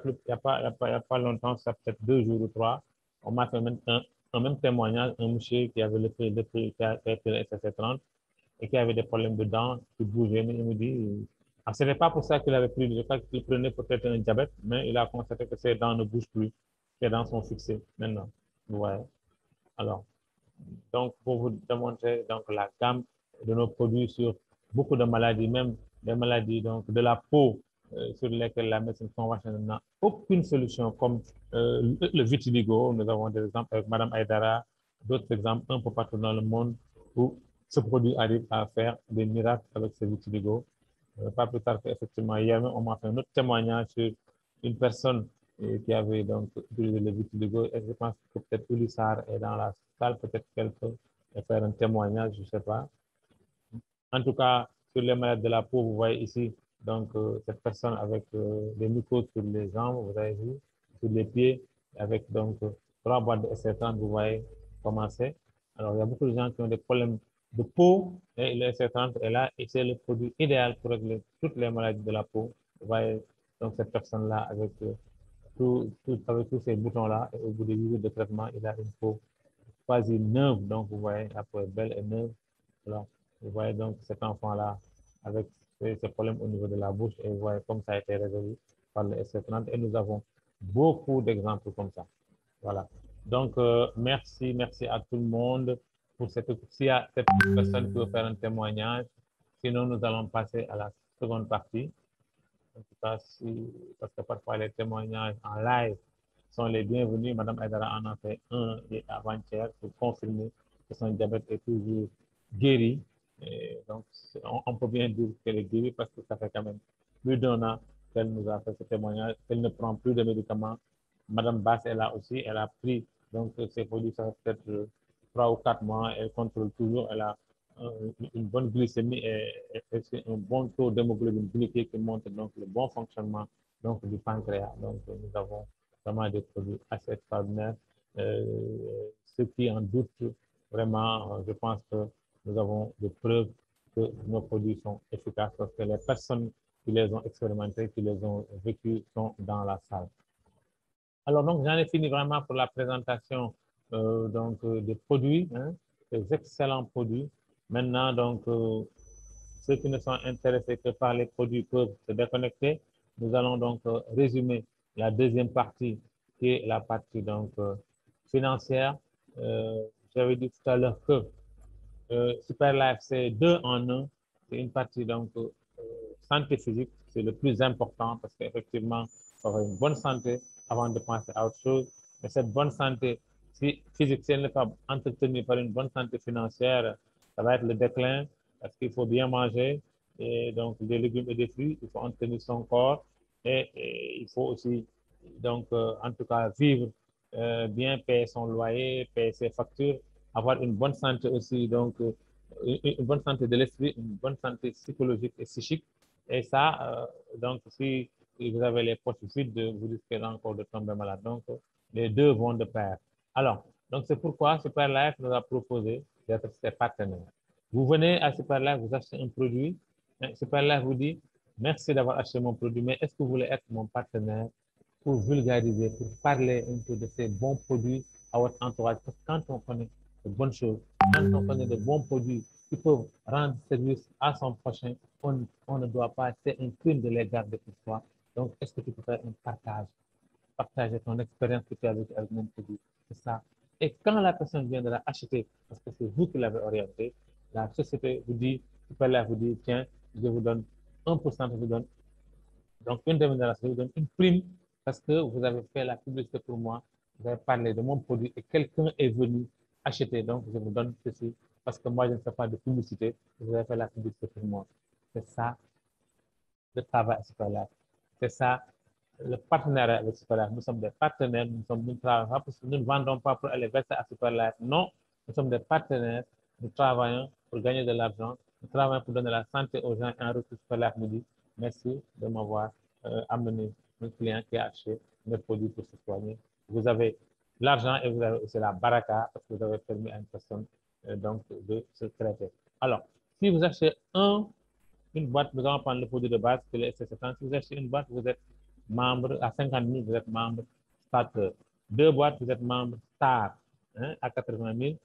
pas longtemps, ça peut-être 2 jours ou 3, on m'a fait un même témoignage, un monsieur qui avait qui a fait le SSC30 et qui avait des problèmes de dents qui bougeaient. Mais il me dit, ce n'est pas pour ça qu'il avait pris, je crois qu'il prenait peut-être un diabète, mais il a constaté que ses dents ne bougent plus, ses dents sont fixées maintenant. Ouais. Alors, donc, pour vous démontrer donc, la gamme de nos produits sur beaucoup de maladies, même des maladies donc, de la peau sur lesquelles la médecine conventionnelle n'a aucune solution, comme le vitiligo. Nous avons des exemples avec Mme Aïdara, d'autres exemples un peu partout dans le monde où ce produit arrive à faire des miracles avec ce vitiligo. Pas plus tard qu'effectivement, hier, on m'a fait un autre témoignage sur une personne qui avait donc utilisé le vitiligo. Et je pense que peut-être Ulissar est dans la salle, peut-être qu'elle peut faire un témoignage, je ne sais pas. En tout cas, sur les maladies de la peau, vous voyez ici, donc cette personne avec des mycoses sur les jambes, vous avez vu, sur les pieds, avec donc 3 boîtes de SC30, vous voyez comment c'est. Alors, il y a beaucoup de gens qui ont des problèmes de peau et le SC30 est là et c'est le produit idéal pour régler toutes les maladies de la peau. Vous voyez donc cette personne-là avec avec tous ces boutons-là, et au bout de 8 jours de traitement, il a une peau quasi neuve. Donc, vous voyez, la peau est belle et neuve. Alors, vous voyez donc cet enfant-là avec ces problèmes au niveau de la bouche, et vous voyez comme ça a été résolu par le SC30. Et nous avons beaucoup d'exemples comme ça. Voilà. Donc, merci à tout le monde pour s'il y a cette personne qui veut faire un témoignage. Sinon, nous allons passer à la seconde partie. En tout cas, parce que parfois les témoignages en live sont les bienvenus. Madame Aïdara en a fait un avant-hier pour confirmer que son diabète est toujours guéri. Et donc, on peut bien dire qu'elle est guérie parce que ça fait quand même plus d'1 an qu'elle nous a fait ce témoignage, qu'elle ne prend plus de médicaments. Madame Basse est là aussi, elle a pris donc ces produits, ça fait peut-être 3 ou 4 mois, elle contrôle toujours, elle a une bonne glycémie et un bon taux d'hémoglobine glyquée qui montre donc le bon fonctionnement donc, du pancréas. Donc, nous avons vraiment des produits assez extraordinaires. Ceux qui en doutent, vraiment, je pense que nous avons des preuves que nos produits sont efficaces parce que les personnes qui les ont expérimentés, qui les ont vécus, sont dans la salle. Alors, donc, j'en ai fini vraiment pour la présentation des produits, hein, des excellents produits. Maintenant, donc, ceux qui ne sont intéressés que par les produits peuvent se déconnecter. Nous allons donc résumer la deuxième partie, qui est la partie donc financière. J'avais dit tout à l'heure que Superlife, c'est 2 en 1. C'est une partie donc santé physique, c'est le plus important parce qu'effectivement, il faut avoir une bonne santé avant de penser à autre chose. Mais cette bonne santé physique, si elle n'est pas entretenue par une bonne santé financière, ça va être le déclin parce qu'il faut bien manger et donc des légumes et des fruits, il faut entretenir son corps et il faut aussi donc en tout cas vivre bien, payer son loyer, payer ses factures, avoir une bonne santé aussi, donc une bonne santé de l'esprit, une bonne santé psychologique et psychique. Et ça, donc si vous avez les poches vides, vous risquez encore de tomber malade. Donc, les deux vont de pair. Alors, donc c'est pourquoi Superlife nous a proposé d'être ses partenaires. Vous venez à Superlife, vous achetez un produit, Superlife vous dit, merci d'avoir acheté mon produit, mais est-ce que vous voulez être mon partenaire pour vulgariser, pour parler un peu de ces bons produits à votre entourage? Parce que quand on connaît de bonnes choses, quand on connaît de bons produits qui peuvent rendre service à son prochain, on ne doit pas, c'est un crime de les garder pour soi. Donc, est-ce que tu peux faire un partage? Partager ton expérience que tu as vécue avec mon produit. C'est ça. Et quand la personne viendra acheter, parce que c'est vous qui l'avez orienté, la société vous dit, Superlife vous dit, tiens, je vous donne 1%, je vous donne donc une rémunération, je vous donne une prime parce que vous avez fait la publicité pour moi, vous avez parlé de mon produit et quelqu'un est venu acheter. Donc, je vous donne ceci parce que moi, je ne fais pas de publicité, vous avez fait la publicité pour moi. C'est ça le travail à Superlife. C'est ça le partenariat avec Superlife. Nous sommes des partenaires, nous ne travaillons pas parce que nous ne vendons pas pour aller verser à Superlife. Non, nous sommes des partenaires, nous travaillons pour gagner de l'argent, nous travaillons pour donner la santé aux gens et en retour Superlife nous dit merci de m'avoir amené un client qui a acheté mes produits pour se soigner. Vous avez l'argent et vous avez aussi la baraka parce que vous avez permis à une personne donc de se traiter. Alors, si vous achetez un une boîte, nous allons prendre le produit de base, c'est le SC70. Si vous achetez une boîte, vous êtes membre à 50 000, vous êtes membre starter. 2 boîtes, vous êtes membre star, hein, à 80 000.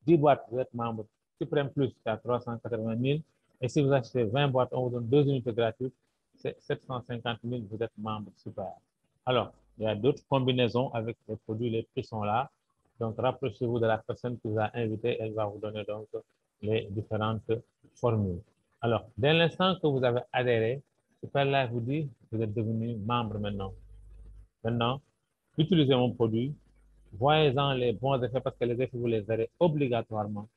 10 boîtes, vous êtes membre Suprême Plus, c'est à 380 000. Et si vous achetez 20 boîtes, on vous donne 2 unités gratuites, c'est 750 000, vous êtes membre super. Alors, il y a d'autres combinaisons avec les produits, les prix sont là. Donc, rapprochez-vous de la personne qui vous a invité, elle va vous donner donc les différentes formules. Alors, dès l'instant que vous avez adhéré, Superlife vous dit que vous êtes devenu membre maintenant. Maintenant, utilisez mon produit, voyez-en les bons effets parce que les effets, vous les verrez obligatoirement.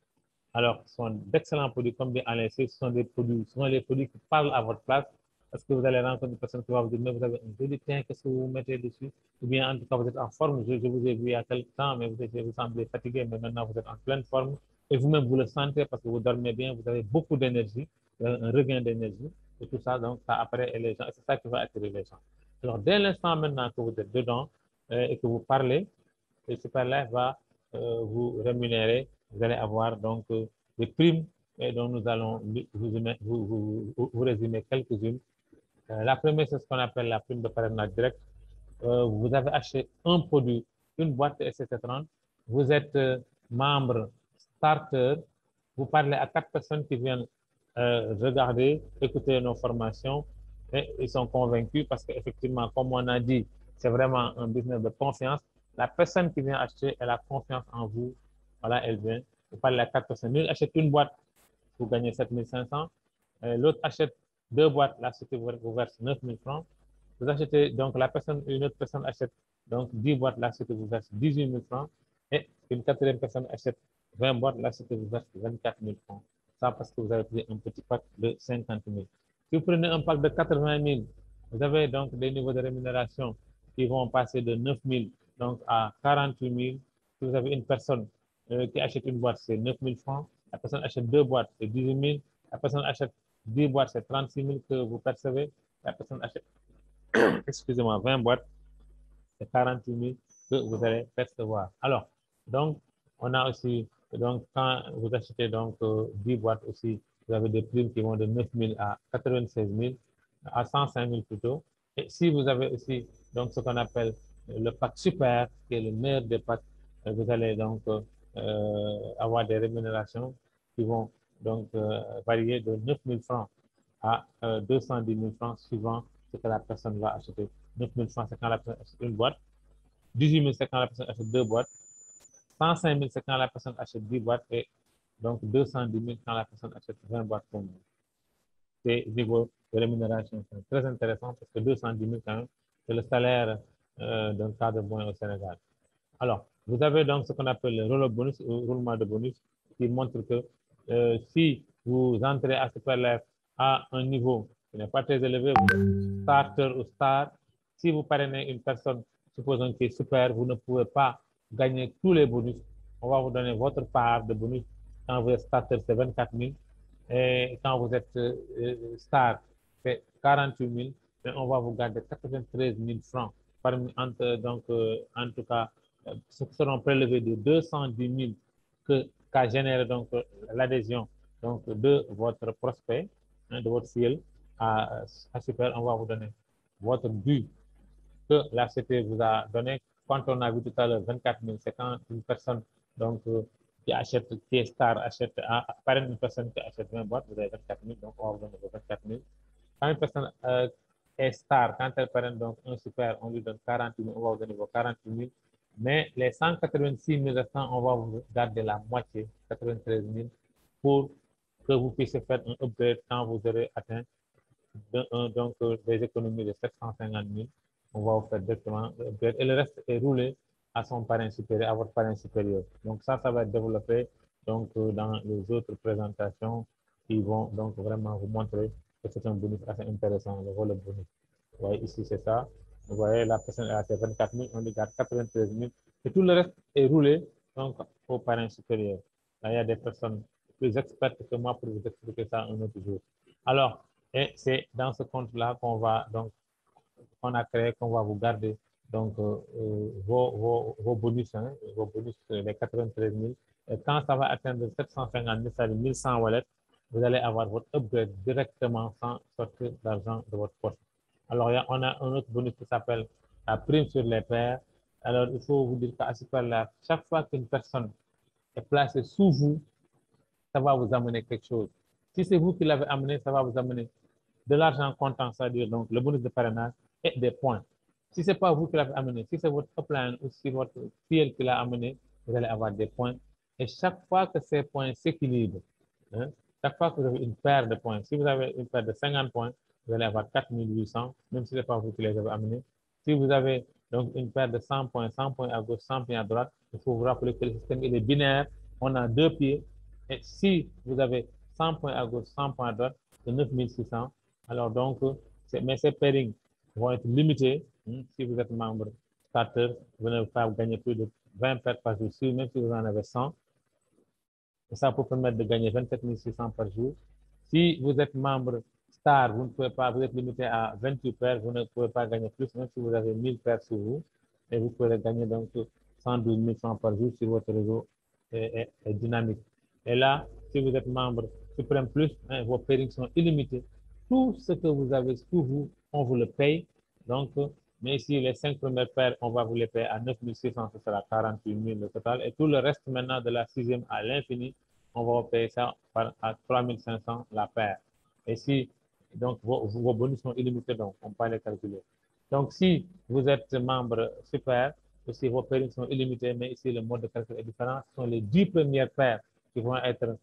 Alors, ce sont d'excellents produits, comme bien Alain ce sont des produits, ce sont les produits qui parlent à votre place, parce que vous allez rencontrer une personne qui va vous dire, mais vous avez un joli teint, qu'est-ce que vous mettez dessus? Ou bien, en tout cas, vous êtes en forme, je vous ai vu il y a quelque temps, mais vous semblez fatigué, mais maintenant vous êtes en pleine forme, et vous-même, vous le sentez parce que vous dormez bien, vous avez beaucoup d'énergie, un regain d'énergie, et tout ça, donc, ça apparaît les gens, et c'est ça qui va attirer les gens. Alors, dès l'instant maintenant que vous êtes dedans, et que vous parlez, et Superlife va vous rémunérer. Vous allez avoir donc des primes et dont nous allons vous résumer quelques-unes. La première, c'est ce qu'on appelle la prime de parrainage direct. Vous avez acheté un produit, une boîte de SC30, vous êtes membre starter, vous parlez à 4 personnes qui viennent regarder, écouter nos formations et ils sont convaincus parce qu'effectivement, comme on a dit, c'est vraiment un business de confiance. La personne qui vient acheter, elle a confiance en vous. Voilà, elle vient. Vous parlez à 4 personnes. L'une achète une boîte, vous gagnez 7 500. L'autre achète 2 boîtes, la société vous verse 9 000 francs. Vous achetez, donc une autre personne achète donc 10 boîtes, la société vous verse 18 000 francs. Et une quatrième personne achète 20 boîtes, la société vous verse 24 000 francs. Ça parce que vous avez pris un petit pack de 50 000. Si vous prenez un pack de 80 000, vous avez donc des niveaux de rémunération qui vont passer de 9 000 donc à 48 000. Si vous avez une personne qui achète une boîte, c'est 9 000 francs. La personne achète 2 boîtes, c'est 18 000. La personne achète 10 boîtes, c'est 36 000 que vous percevez. La personne achète, excusez-moi, 20 boîtes, c'est 48 000 que vous allez percevoir. Alors, donc, on a aussi, donc, quand vous achetez donc 10 boîtes aussi, vous avez des primes qui vont de 9 000 à 96 000, à 105 000 plutôt. Et si vous avez aussi donc ce qu'on appelle le pack super, qui est le meilleur des packs, vous allez donc avoir des rémunérations qui vont donc varier de 9 000 francs à 210 000 francs suivant ce que la personne va acheter. 9 000 francs, c'est quand la personne achète une boîte. 18 000, c'est quand la personne achète 2 boîtes. 105 000, c'est quand la personne achète 10 boîtes. Et donc 210 000 quand la personne achète 20 boîtes pour nous. Ces niveaux de rémunération sont très intéressants parce que 210 000 quand même, c'est le salaire d'un cadre bon au Sénégal. Alors, vous avez donc ce qu'on appelle le roll-up bonus ou roulement de bonus qui montre que si vous entrez à Superlife à un niveau qui n'est pas très élevé, vous êtes starter ou star, si vous parrainez une personne, supposons qui est super, vous ne pouvez pas gagner tous les bonus. On va vous donner votre part de bonus. Quand vous êtes starter, c'est 24 000. Et quand vous êtes star, c'est 48 000. Et on va vous garder 93 000 francs. Donc, en tout cas, ce qui seront prélevés de 210 000 qu'a généré donc l'adhésion donc de votre prospect, hein, de votre ciel à Super. On va vous donner votre but que la CT vous a donné. Quand on a vu tout à l'heure 24 000, c'est quand une personne donc qui achète, qui est star, achète, par une personne qui achète 20 boîtes, vous avez 24 000, donc on va vous donner 24 000. Quand une personne est star, quand elle parraine donc un super, on lui donne 48 000, on va vous donner vos 48 000. Mais les 186 000 restants, on va vous garder la moitié, 93 000, pour que vous puissiez faire un upgrade quand vous aurez atteint donc des économies de 750 000. On va vous faire directement l'upgrade et le reste est roulé à son parrain supérieur, à votre parrain supérieur. Donc ça va être développé donc, dans les autres présentations qui vont donc vraiment vous montrer que c'est un bonus assez intéressant, le rôle bonus. Vous voyez, ici, c'est ça. Vous voyez, la personne a fait 24 000, on lui garde 93 000. Et tout le reste est roulé donc, au parrain supérieur. Là, il y a des personnes plus expertes que moi pour vous expliquer ça un autre jour. Alors, et c'est dans ce compte-là qu'on va donc, qu'on a créé, qu'on va vous garder donc vos bonus, hein, vos bonus, les 93 000. Et quand ça va atteindre 750 000, ça veut dire 1100 wallets, vous allez avoir votre upgrade directement sans sortir d'argent de votre poche. Alors, on a un autre bonus qui s'appelle la prime sur les pairs. Alors, il faut vous dire qu'à Superlife, chaque fois qu'une personne est placée sous vous, ça va vous amener quelque chose. Si c'est vous qui l'avez amené, ça va vous amener de l'argent comptant, c'est-à-dire donc le bonus de parrainage et des points. Si ce n'est pas vous qui l'avez amené, si c'est votre upline ou si votre fille qui l'a amené, vous allez avoir des points. Et chaque fois que ces points s'équilibrent, hein, chaque fois que vous avez une paire de points, si vous avez une paire de 50 points, vous allez avoir 4800, même si ce n'est pas vous qui les avez amenés. Si vous avez donc une paire de 100 points à gauche, 100 points à droite, il faut vous rappeler que le système il est binaire, on a 2 pieds. Et si vous avez 100 points à gauche, 100 points à droite, c'est 9600. Alors donc, mais ces pairings vont être limités. Si vous êtes membre starter, vous ne pouvez pas gagner plus de 20 paires par jour, même si vous en avez 100. Et ça peut permettre de gagner 27 600 par jour. Si vous êtes membre star, vous ne pouvez pas, vous êtes limité à 28 paires, vous ne pouvez pas gagner plus, même si vous avez 1000 paires sur vous. Et vous pouvez gagner donc 112 100 par jour si votre réseau est dynamique. Et là, si vous êtes membre Supreme Plus, vos pairings sont illimités. Tout ce que vous avez sous vous, on vous le paye. Donc, mais ici, les 5 premières paires, on va vous les payer à 9 600, ce sera 48 000 le total. Et tout le reste maintenant de la 6e à l'infini, on va vous payer ça à 3 500 la paire. Et si, donc, vos bonus sont illimités, donc on peut les calculer. Donc, si vous êtes membre super, aussi vos pairings sont illimités, mais ici, le mode de calcul est différent. Ce sont les 10 premières paires qui vont être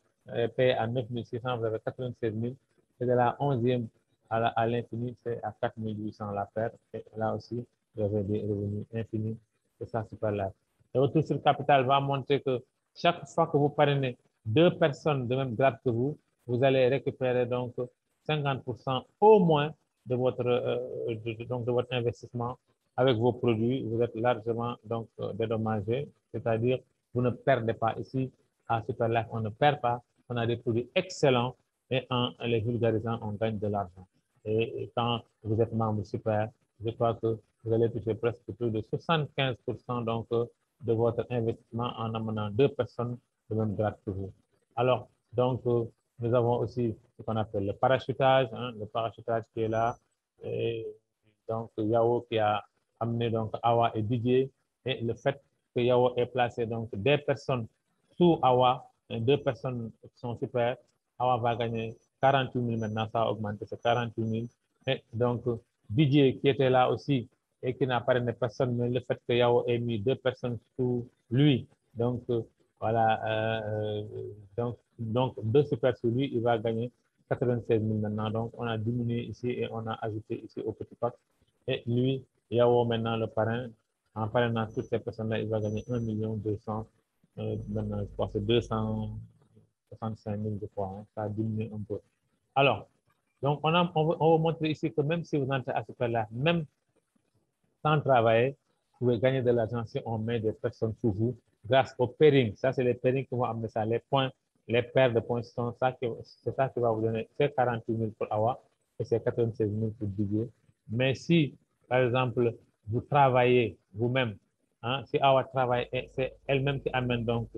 payées à 9 600, vous avez 96 000. Et de la 11e à l'infini, c'est à 4 800 la paire. Et là aussi, vous avez des revenus infinis. C'est ça, Superlife. Le retour sur capital va montrer que chaque fois que vous parrainez 2 personnes de même grade que vous, vous allez récupérer donc 50% au moins de votre, de votre investissement avec vos produits. Vous êtes largement donc dédommagé, c'est-à-dire vous ne perdez pas ici. À Superlife, on ne perd pas. On a des produits excellents et en les vulgarisant, on gagne de l'argent. Et quand vous êtes membre super, je crois que vous allez toucher presque plus de 75% donc, de votre investissement en amenant 2 personnes de même grade que vous. Alors, donc, nous avons aussi ce qu'on appelle le parachutage, le parachutage qui est là. Et donc, Yao qui a amené donc Awa et Didier. Et le fait que Yao ait placé donc des personnes sous Awa, 2 personnes qui sont super, Awa va gagner 48 000 maintenant, ça a augmenté, c'est 48 000. Et donc, Didier qui était là aussi et qui n'a parrainé personne, mais le fait que Yao ait mis 2 personnes sous lui, donc voilà, donc 2 super sous lui, il va gagner 96 000 maintenant. Donc, on a diminué ici et on a ajouté ici au petit pot. Et lui, Yao maintenant le parrain, en parrainant toutes ces personnes-là, il va gagner 1 200 000. Maintenant, je crois que c'est 265 000, je crois. Ça a diminué un peu. Alors, donc on va montrer ici que même si vous entrez à ce prix-là, même sans travailler, vous pouvez gagner de l'argent si on met des personnes sous vous grâce au pairing. Ça, c'est les pairings qui vont amener ça. Les points, les paires de points, c'est ça qui va vous donner. C'est 48 000 pour Awa et c'est 96 000 pour Didier. Mais si, par exemple, vous travaillez vous-même, si Awa travaille, c'est elle-même qui amène donc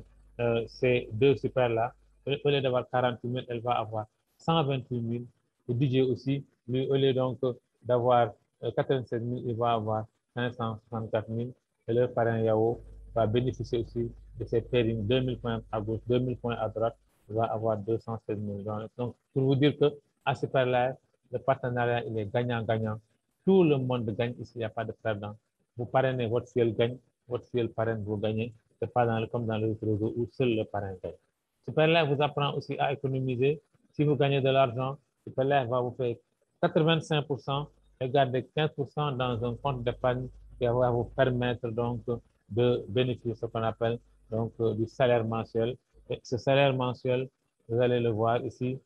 ces 2 super-là, au lieu d'avoir 48 000, elle va avoir 128 000. Pour Didier aussi, lui, au lieu donc d'avoir 87 000, il va avoir 564 000. Et le parrain Yao va bénéficier aussi de ces pairings, 2000 points à gauche, 2000 points à droite, il va avoir 216 000. Donc, pour vous dire que à ce Superlife, le partenariat, il est gagnant-gagnant. Tout le monde gagne ici, il n'y a pas de perdant. Vous parrainez, votre fille gagne, votre fille parraine, vous gagnez. Ce n'est pas comme dans le réseau où seul le parrain gagne. Superlife vous apprend aussi à économiser. Si vous gagnez de l'argent, Superlife va vous faire 85% et garder 15% dans un compte d'épargne qui va vous permettre donc de bénéficier de ce qu'on appelle donc du salaire mensuel. Et ce salaire mensuel, vous allez le voir ici,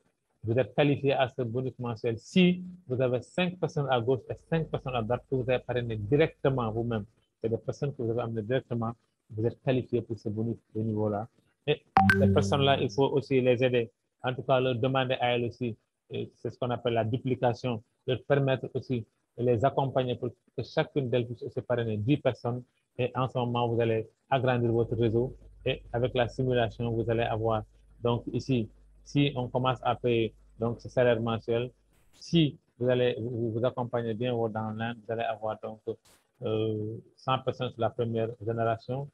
vous êtes qualifié à ce bonus mensuel si vous avez 5 personnes à gauche et 5 personnes à droite que vous avez parrainé directement vous-même. C'est des personnes que vous avez amenées directement, vous êtes qualifié pour ce bonus de niveau-là. Et ces personnes-là, il faut aussi les aider. En tout cas, leur demander à elles aussi, c'est ce qu'on appelle la duplication, leur permettre aussi de les accompagner pour que chacune d'elles puisse se parrainer 10 personnes. Et en ce moment, vous allez agrandir votre réseau. Et avec la simulation, vous allez avoir donc ici si on commence à payer donc ce salaire mensuel, si vous allez vous accompagner bien vos downlines, vous allez avoir donc 100 personnes sur la première génération,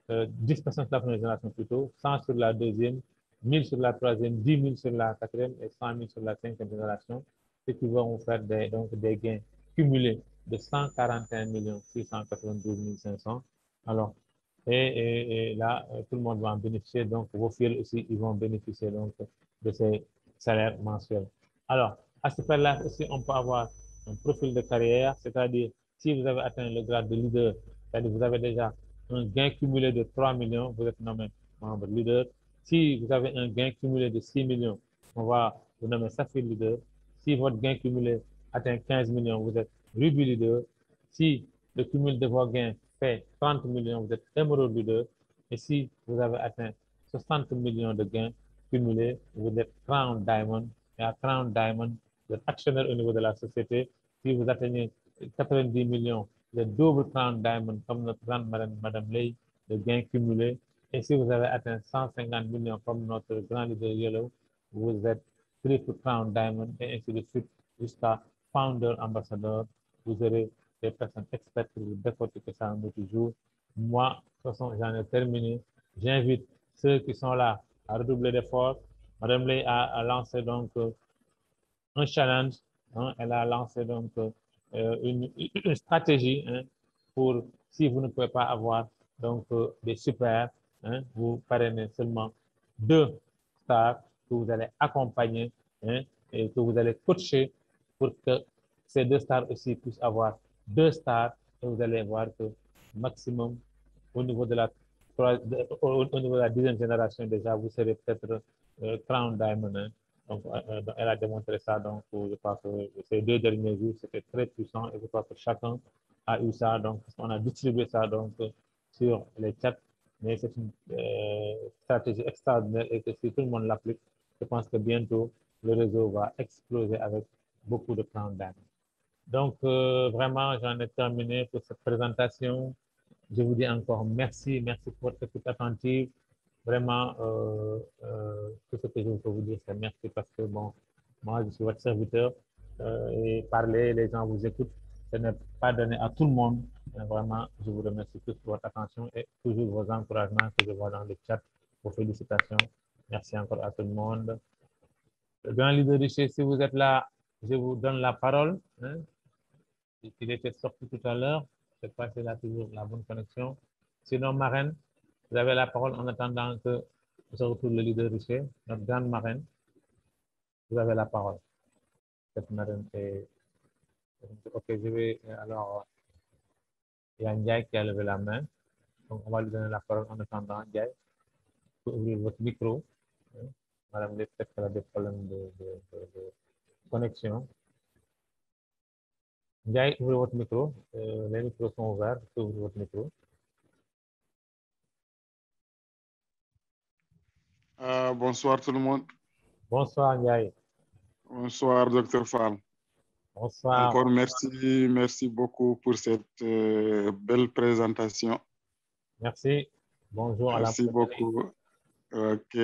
10 personnes sur la première génération plutôt, 100 sur la deuxième, 1000 sur la troisième, 10 000 sur la quatrième et 100 000 sur la cinquième génération, ce qui va vous faire des gains cumulés de 141 692 500. Alors, et là, tout le monde va en bénéficier. Donc, vos filles aussi, ils vont bénéficier donc, de ces salaires mensuels. Alors, à ce stade-là aussi, on peut avoir un profil de carrière, c'est-à-dire si vous avez atteint le grade de leader, c'est-à-dire vous avez déjà un gain cumulé de 3 millions, vous êtes nommé membre leader. Si vous avez un gain cumulé de 6 millions, on va vous nommer Saphir leader. Si votre gain cumulé atteint 15 millions, vous êtes Ruby leader. Si le cumul de vos gains fait 30 millions, vous êtes Emerald leader. Et si vous avez atteint 60 millions de gains cumulés, vous êtes Crown Diamond. Et à Crown Diamond, vous êtes actionnaire au niveau de la société. Si vous atteignez 90 millions, vous êtes double Crown Diamond comme notre grande Madame Lay, de gains cumulés. Et si vous avez atteint 150 millions comme notre grand leader Yellow, vous êtes triple Crown Diamond et ainsi de suite jusqu'à Founder Ambassador. Vous aurez des personnes expertes pour vous décortiquer ça un autre jour. Moi, de toute façon, j'en ai terminé. J'invite ceux qui sont là à redoubler d'efforts. Madame Lay a lancé donc un challenge. Elle a lancé donc une stratégie pour, si vous ne pouvez pas avoir donc des super, vous parrainez seulement 2 stars que vous allez accompagner et que vous allez coacher pour que ces 2 stars aussi puissent avoir 2 stars et vous allez voir que maximum au niveau de la au niveau de la 10e génération déjà, vous serez peut-être Crown Diamond. Donc, elle a démontré ça. Donc, je crois que ces 2 derniers jours, c'était très puissant et je crois que chacun a eu ça. Donc, on a distribué ça donc, sur les chats. Mais c'est une stratégie extraordinaire et que si tout le monde l'applique, je pense que bientôt, le réseau va exploser avec beaucoup de Crown Diamond. Donc, vraiment, j'en ai terminé pour cette présentation. Je vous dis encore merci. Merci pour votre écoute attentive. Vraiment, tout ce que je peux vous dire, c'est merci parce que, bon, moi, je suis votre serviteur et parler, les gens vous écoutent. Ce n'est pas donné à tout le monde. Vraiment, je vous remercie tous pour votre attention et toujours vos encouragements que je vois dans le chat. Vos félicitations. Merci encore à tout le monde. Le grand leader Richer, si vous êtes là, je vous donne la parole. Il était sorti tout à l'heure. Je ne sais pas si il a toujours la bonne connexion. Sinon, Marraine, vous avez la parole en attendant que se retrouve le leader Richer, notre grande marraine. Vous avez la parole. Cette marraine est... Ok, je vais... Alors, il y a Ndiaye qui a levé la main. Donc, on va lui donner la parole en attendant. Ndiaye, vous pouvez ouvrir votre micro. Madame, peut-être qu'elle a des problèmes de connexion. Ndiaye, ouvrez votre micro. Les micros sont ouverts. Vous pouvez ouvrir votre micro. Bonsoir tout le monde. Bonsoir Ndiaye. Bonsoir Dr Fall. Bonsoir. Encore merci beaucoup pour cette belle présentation. Merci. Bonjour à la Merci beaucoup. Ok,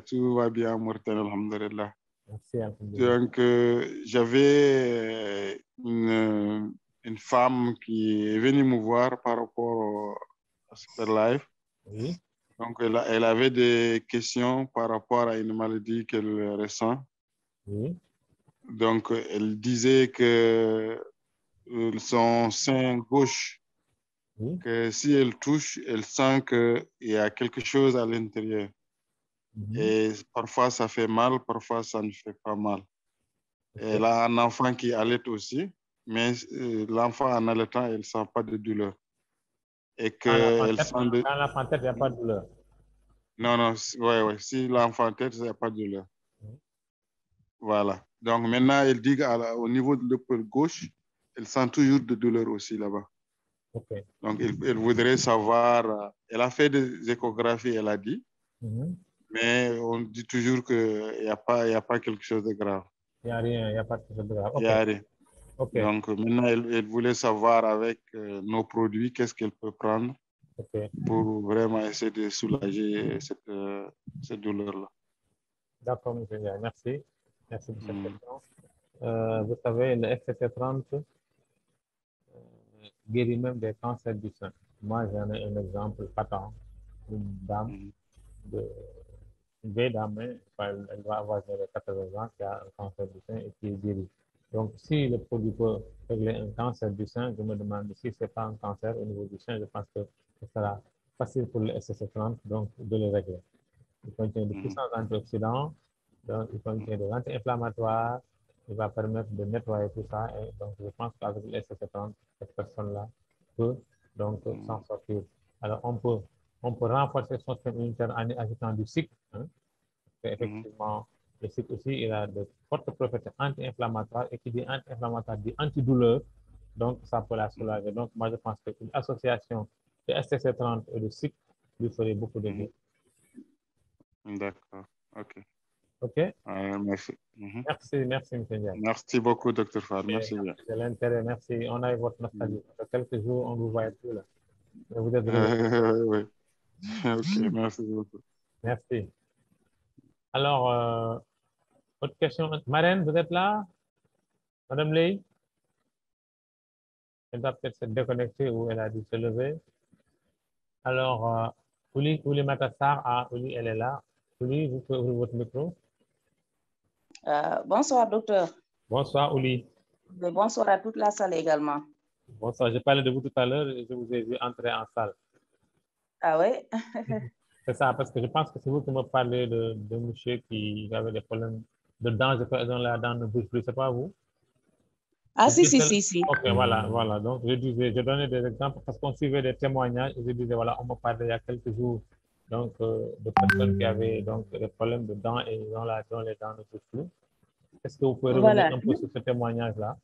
tout va bien, Morten, alhamdulillah. Merci, alhamdulillah. Donc, j'avais une femme qui est venue me voir par rapport à Super Life. Oui. Donc, elle avait des questions par rapport à une maladie qu'elle ressent. Oui. Donc, elle disait que son sein gauche, oui. que si elle touche, elle sent qu'il y a quelque chose à l'intérieur. Et parfois, ça fait mal, parfois, ça ne fait pas mal. Okay. Elle a un enfant qui allait aussi, mais l'enfant en allaitant, elle ne sent pas de douleur. Et que dans l'enfant tête, il n'y a pas de douleur. Non, ouais. Si l'enfant tête, il n'y a pas de douleur. Voilà. Donc maintenant, elle dit qu'au niveau de l'épaule gauche, elle sent toujours de douleur aussi là-bas. Okay. Donc elle voudrait savoir, elle a fait des échographies, elle a dit, mais on dit toujours qu'il n'y a pas quelque chose de grave. Il n'y a rien, il n'y a pas quelque chose de grave. Il n'y a rien. Okay. Donc maintenant, elle voulait savoir avec nos produits, qu'est-ce qu'elle peut prendre pour vraiment essayer de soulager cette douleur-là. D'accord, M. Ndiaye, merci. Merci pour cette question. Vous savez, le FCT30 guérit même des cancers du sein. Moi, j'en ai un exemple patent d'une dame, une vieille dame, elle va avoir 80 ans, qui a un cancer du sein et qui est guérie. Donc, si le produit peut régler un cancer du sein, je me demande si ce n'est pas un cancer au niveau du sein, je pense que ce sera facile pour le SCT30 donc, de le régler. Il contient de puissants antioxydants, donc il contient des anti-inflammatoires, il va permettre de nettoyer tout ça. Et donc, je pense qu'avec le SCT30, cette personne-là peut donc s'en sortir. Alors, on peut renforcer son système immunitaire en ajoutant du cycle. Hein, effectivement, le cycle aussi, il a de fortes propriétés anti-inflammatoires et qui dit anti-inflammatoire dit antidouleur. Donc, ça peut la soulager. Donc, moi, je pense qu'une association de SCT30 et de cycle lui ferait beaucoup de bien. D'accord, ok. Ok. Merci. Merci, M. Ndiaye. Merci beaucoup, Dr. Fall. Merci bien. C'est l'intérêt, merci. On a eu votre nostalgie. Quelques jours, on ne vous voyait plus là. Mais vous êtes oui. Ok, merci beaucoup. Merci. Alors, autre question. Marraine, vous êtes là? Madame Ley? Elle doit peut-être se déconnecter ou elle a dû se lever. Alors, Ouli Matassar, Ouli, elle est là. Ouli, vous pouvez ouvrir votre micro. Bonsoir, docteur. Bonsoir, Ouli. Bonsoir à toute la salle également. Bonsoir, j'ai parlé de vous tout à l'heure et je vous ai vu entrer en salle. Ah oui? C'est ça, parce que je pense que c'est vous qui me parlez de monsieur qui avait des problèmes de dents, dont la dent ne bouge plus, c'est pas vous? Ah si. Ok, voilà. Donc, je donnais des exemples parce qu'on suivait des témoignages et je disais, voilà, on me parlait il y a quelques jours donc, de personnes qui avaient donc, des problèmes de dents et dont les dents ne bougent plus. Est-ce que vous pouvez revenir un peu sur ce témoignage-là?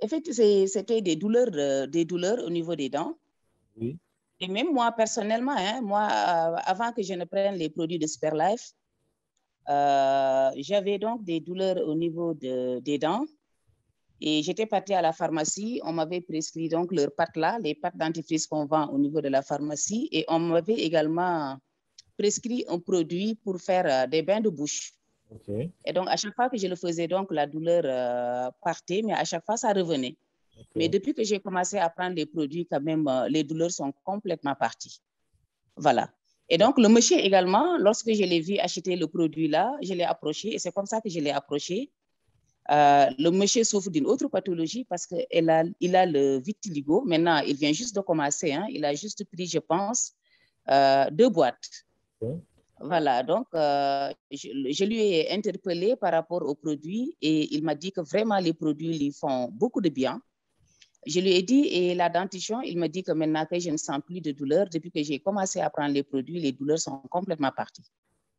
Effectivement, c'était des douleurs au niveau des dents. Oui. Et même moi, personnellement, avant que je ne prenne les produits de Superlife, j'avais donc des douleurs au niveau des dents. Et j'étais partie à la pharmacie, on m'avait prescrit donc leurs pâtes là, les pâtes dentifrice qu'on vend au niveau de la pharmacie. Et on m'avait également prescrit un produit pour faire des bains de bouche. Okay. Et donc, à chaque fois que je le faisais, donc la douleur partait, mais à chaque fois, ça revenait. Okay. Mais depuis que j'ai commencé à prendre les produits, quand même, les douleurs sont complètement parties. Voilà. Et donc, le monsieur également, lorsque je l'ai vu acheter le produit-là, je l'ai approché, et c'est comme ça que je l'ai approché. Le monsieur souffre d'une autre pathologie parce qu'il a le vitiligo. Maintenant, il vient juste de commencer. Hein, il a juste pris, je pense, 2 boîtes. Okay. Voilà, donc je lui ai interpellé par rapport aux produits et il m'a dit que vraiment les produits lui font beaucoup de bien. Je lui ai dit, et la dentition, il me dit que maintenant que je ne sens plus de douleur, depuis que j'ai commencé à prendre les produits, les douleurs sont complètement parties.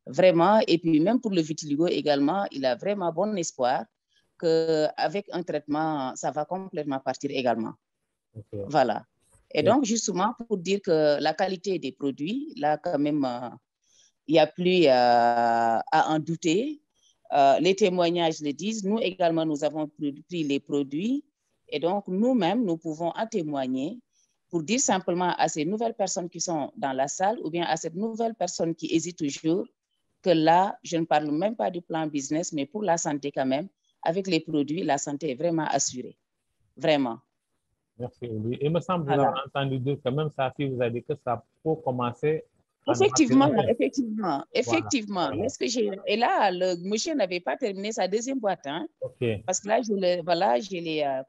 Vraiment, et puis même pour le vitiligo également, il a vraiment bon espoir qu'avec un traitement, ça va complètement partir également. Okay. Voilà. Et donc, justement, pour dire que la qualité des produits, là, quand même, il n'y a plus à en douter. Les témoignages le disent. Nous également, nous avons pris les produits. Et donc, nous-mêmes, nous pouvons en témoigner pour dire simplement à ces nouvelles personnes qui sont dans la salle ou bien à cette nouvelle personne qui hésite toujours que là, je ne parle même pas du plan business, mais pour la santé quand même, avec les produits, la santé est vraiment assurée. Vraiment. Merci, Ouli. Il me semble que vous avez entendu dire que même sa fille vous a dit que ça peut commencer. Effectivement. Voilà. Et là, le monsieur n'avait pas terminé sa deuxième boîte. Hein, okay. Parce que là,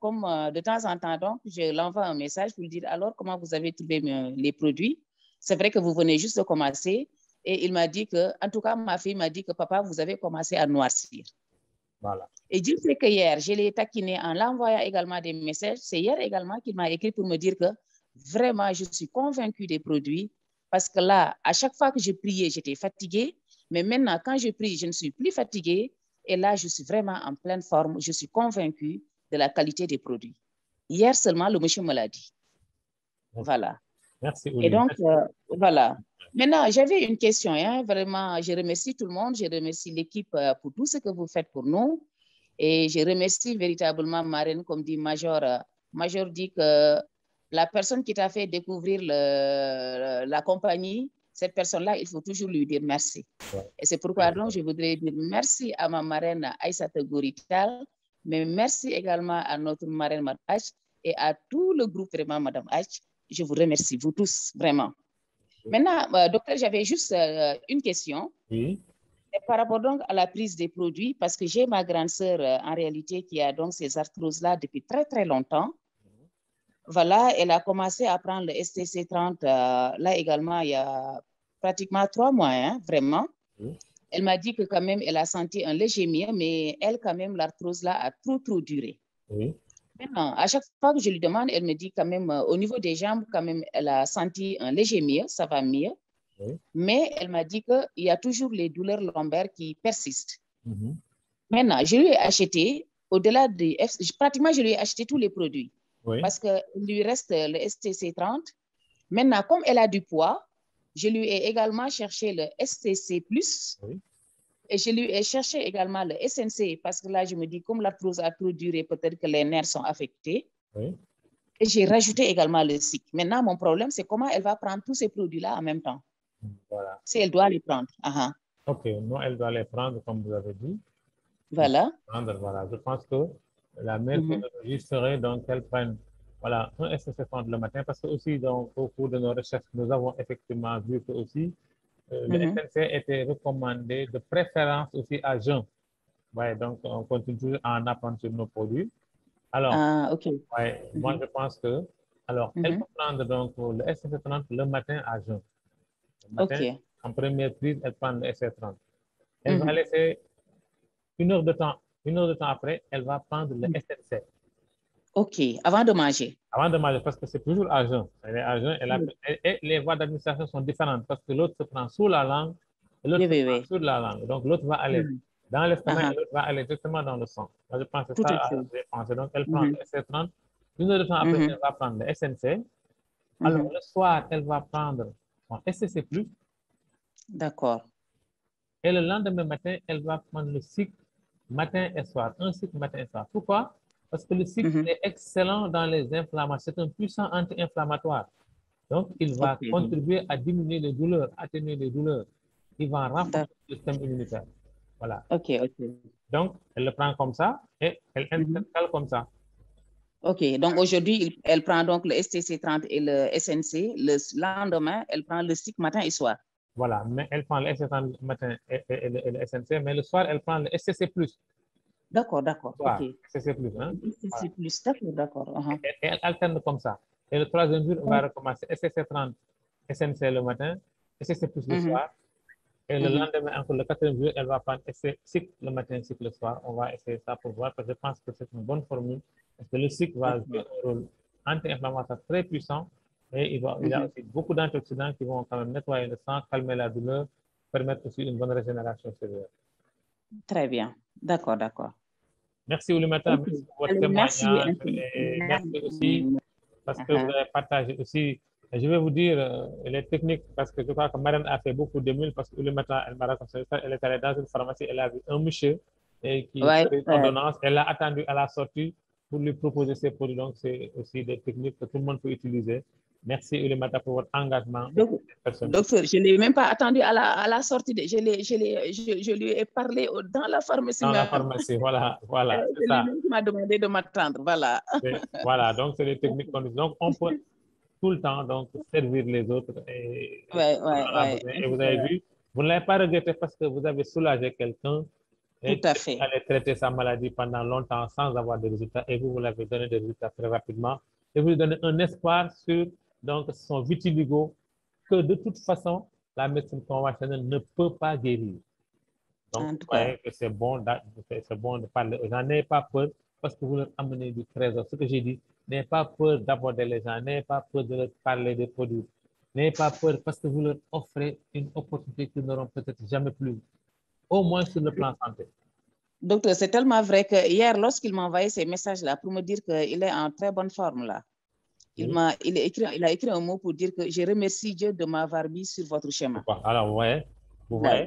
comme de temps en temps, donc, je l'envoie un message pour lui dire, alors, comment vous avez trouvé les produits? C'est vrai que vous venez juste de commencer. Et il m'a dit que, en tout cas, ma fille m'a dit que, papa, vous avez commencé à noircir. Voilà. Et Dieu sait que hier, je l'ai taquiné en l'envoyant également des messages. C'est hier également qu'il m'a écrit pour me dire que, vraiment, je suis convaincue des produits. Parce que là, à chaque fois que je priais, j'étais fatiguée. Mais maintenant, quand je prie, je ne suis plus fatiguée. Et là, je suis vraiment en pleine forme. Je suis convaincue de la qualité des produits. Hier seulement, le monsieur me l'a dit. Merci. Voilà. Merci, Ouli. Et donc, voilà. Maintenant, j'avais une question. Hein. Vraiment, je remercie tout le monde. Je remercie l'équipe pour tout ce que vous faites pour nous. Et je remercie véritablement Marraine, comme dit Major. Major dit que la personne qui t'a fait découvrir la compagnie, cette personne-là, il faut toujours lui dire merci. Et c'est pourquoi donc je voudrais dire merci à ma marraine Aïssata Gorital, mais merci également à notre marraine Madame H et à tout le groupe vraiment Madame H. Je vous remercie, vous tous, vraiment. Maintenant, docteur, j'avais juste une question. Oui. Par rapport donc à la prise des produits, parce que j'ai ma grande sœur en réalité qui a donc ces arthroses-là depuis très, très longtemps. Voilà, elle a commencé à prendre le STC30 là également il y a pratiquement 3 mois, hein, vraiment. Elle m'a dit que quand même, elle a senti un léger mieux, mais elle, quand même, l'arthrose-là a trop duré. Oui. Maintenant, à chaque fois que je lui demande, elle me dit quand même, au niveau des jambes, quand même, elle a senti un léger mieux, ça va mieux. Oui. Mais elle m'a dit qu'il y a toujours les douleurs lombaires qui persistent. Maintenant, je lui ai acheté, au-delà de... Pratiquement, je lui ai acheté tous les produits. Oui. Parce qu'il lui reste le STC30. Maintenant, comme elle a du poids, je lui ai également cherché le STC+. Oui. Et je lui ai cherché également le SNC, parce que là, je me dis, comme l'arthrose a trop duré, peut-être que les nerfs sont affectés. Oui. Et j'ai rajouté également le SIC. Maintenant, mon problème, c'est comment elle va prendre tous ces produits-là en même temps. Voilà. Si elle doit les prendre. OK, non, elle doit les prendre, comme vous avez dit. Voilà. Voilà. Je pense que la meilleure technologie serait donc qu'elle prenne voilà, un STC30 le matin, parce que aussi, donc, au cours de nos recherches, nous avons effectivement vu que aussi, le SNC était recommandé de préférence aussi à jeun. Ouais, donc, on continue toujours à en apprendre sur nos produits. Alors, moi, je pense que, alors, elle peut prendre donc le STC30 le matin à jeun. Le matin, en première prise, elle prend le STC30. Elle va laisser une heure de temps après, elle va prendre le SNC. OK, avant de manger. Avant de manger, parce que c'est toujours à jeun. Elle est à jeun, et les voies d'administration sont différentes, parce que l'autre se prend sous la langue, et l'autre se prend sur la langue. Donc, l'autre va aller dans l'estomac, et l'autre va aller directement dans le sang. Moi, je pense que c'est ça, j'ai pensé. Donc, elle prend le SC30. Une heure de temps après, elle va prendre le SNC. Alors, le soir, elle va prendre son SCC+. D'accord. Et le lendemain matin, elle va prendre le cycle matin et soir. Un cycle matin et soir. Pourquoi? Parce que le cycle est excellent dans les inflammations. C'est un puissant anti-inflammatoire. Donc, il va contribuer à diminuer les douleurs, atténuer les douleurs. Il va renforcer le système immunitaire. Voilà. Donc, elle le prend comme ça et elle installe comme ça. OK. Donc, aujourd'hui, elle prend donc le STC30 et le SNC. Le lendemain, elle prend le cycle matin et soir. Voilà. Mais elle prend le STC30 le matin et le SNC. Mais le soir, elle prend le STC+. D'accord. OK. STC+. Hein? STC+, d'accord. Et elle alterne comme ça. Et le troisième jour, on va recommencer STC30, SNC le matin, STC+ le soir. Et le lendemain, encore le quatrième jour, elle va prendre cycle le matin, cycle le soir. On va essayer ça pour voir, parce que je pense que c'est une bonne formule. Parce que le cycle va jouer un rôle anti-inflammatoire très puissant. Et il y a aussi beaucoup d'antioxydants qui vont quand même nettoyer le sang, calmer la douleur, permettre aussi une bonne régénération cellulaire. Très bien. D'accord. Merci Oulimata, merci pour votre témoignage. Et merci aussi parce que vous avez partagé aussi. Je vais vous dire les techniques, parce que je crois que Marianne a fait beaucoup de mille, parce que Oulimata, elle m'a raconté ça. Elle est allée dans une pharmacie, elle a vu un monsieur qui a fait une ordonnance. Elle l'a attendu à la sortie pour lui proposer ses produits. Donc, c'est aussi des techniques que tout le monde peut utiliser. Merci Oulimata pour votre engagement. Docteur, je ne l'ai même pas attendu à la sortie. Je lui ai parlé dans la pharmacie. Dans la pharmacie, voilà. C'est lui-même qui m'a demandé de m'attendre, voilà. Voilà, donc c'est des techniques qu'on utilise. Donc, on peut tout le temps donc, servir les autres. Et vous avez vu, vous ne l'avez pas regretté parce que vous avez soulagé quelqu'un. Tout à fait. Qui allait traiter sa maladie pendant longtemps sans avoir de résultats. Et vous l'avez donné des résultats très rapidement. Et vous lui donnez un espoir sur donc, son vitiligo que de toute façon, la médecine conventionnelle ne peut pas guérir. Donc, vous voyez que c'est bon de parler. J'en ai pas peur parce que vous leur amenez du trésor. Ce que j'ai dit, n'ayez pas peur d'aborder les gens, n'ayez pas peur de leur parler des produits. N'ayez pas peur parce que vous leur offrez une opportunité qu'ils n'auront peut-être jamais plus, au moins sur le plan santé. Docteur, c'est tellement vrai que hier, lorsqu'il m'a envoyé ces messages-là pour me dire qu'il est en très bonne forme, là, il a écrit un mot pour dire que je remercie Dieu de m'avoir mis sur votre chemin. Alors, vous voyez.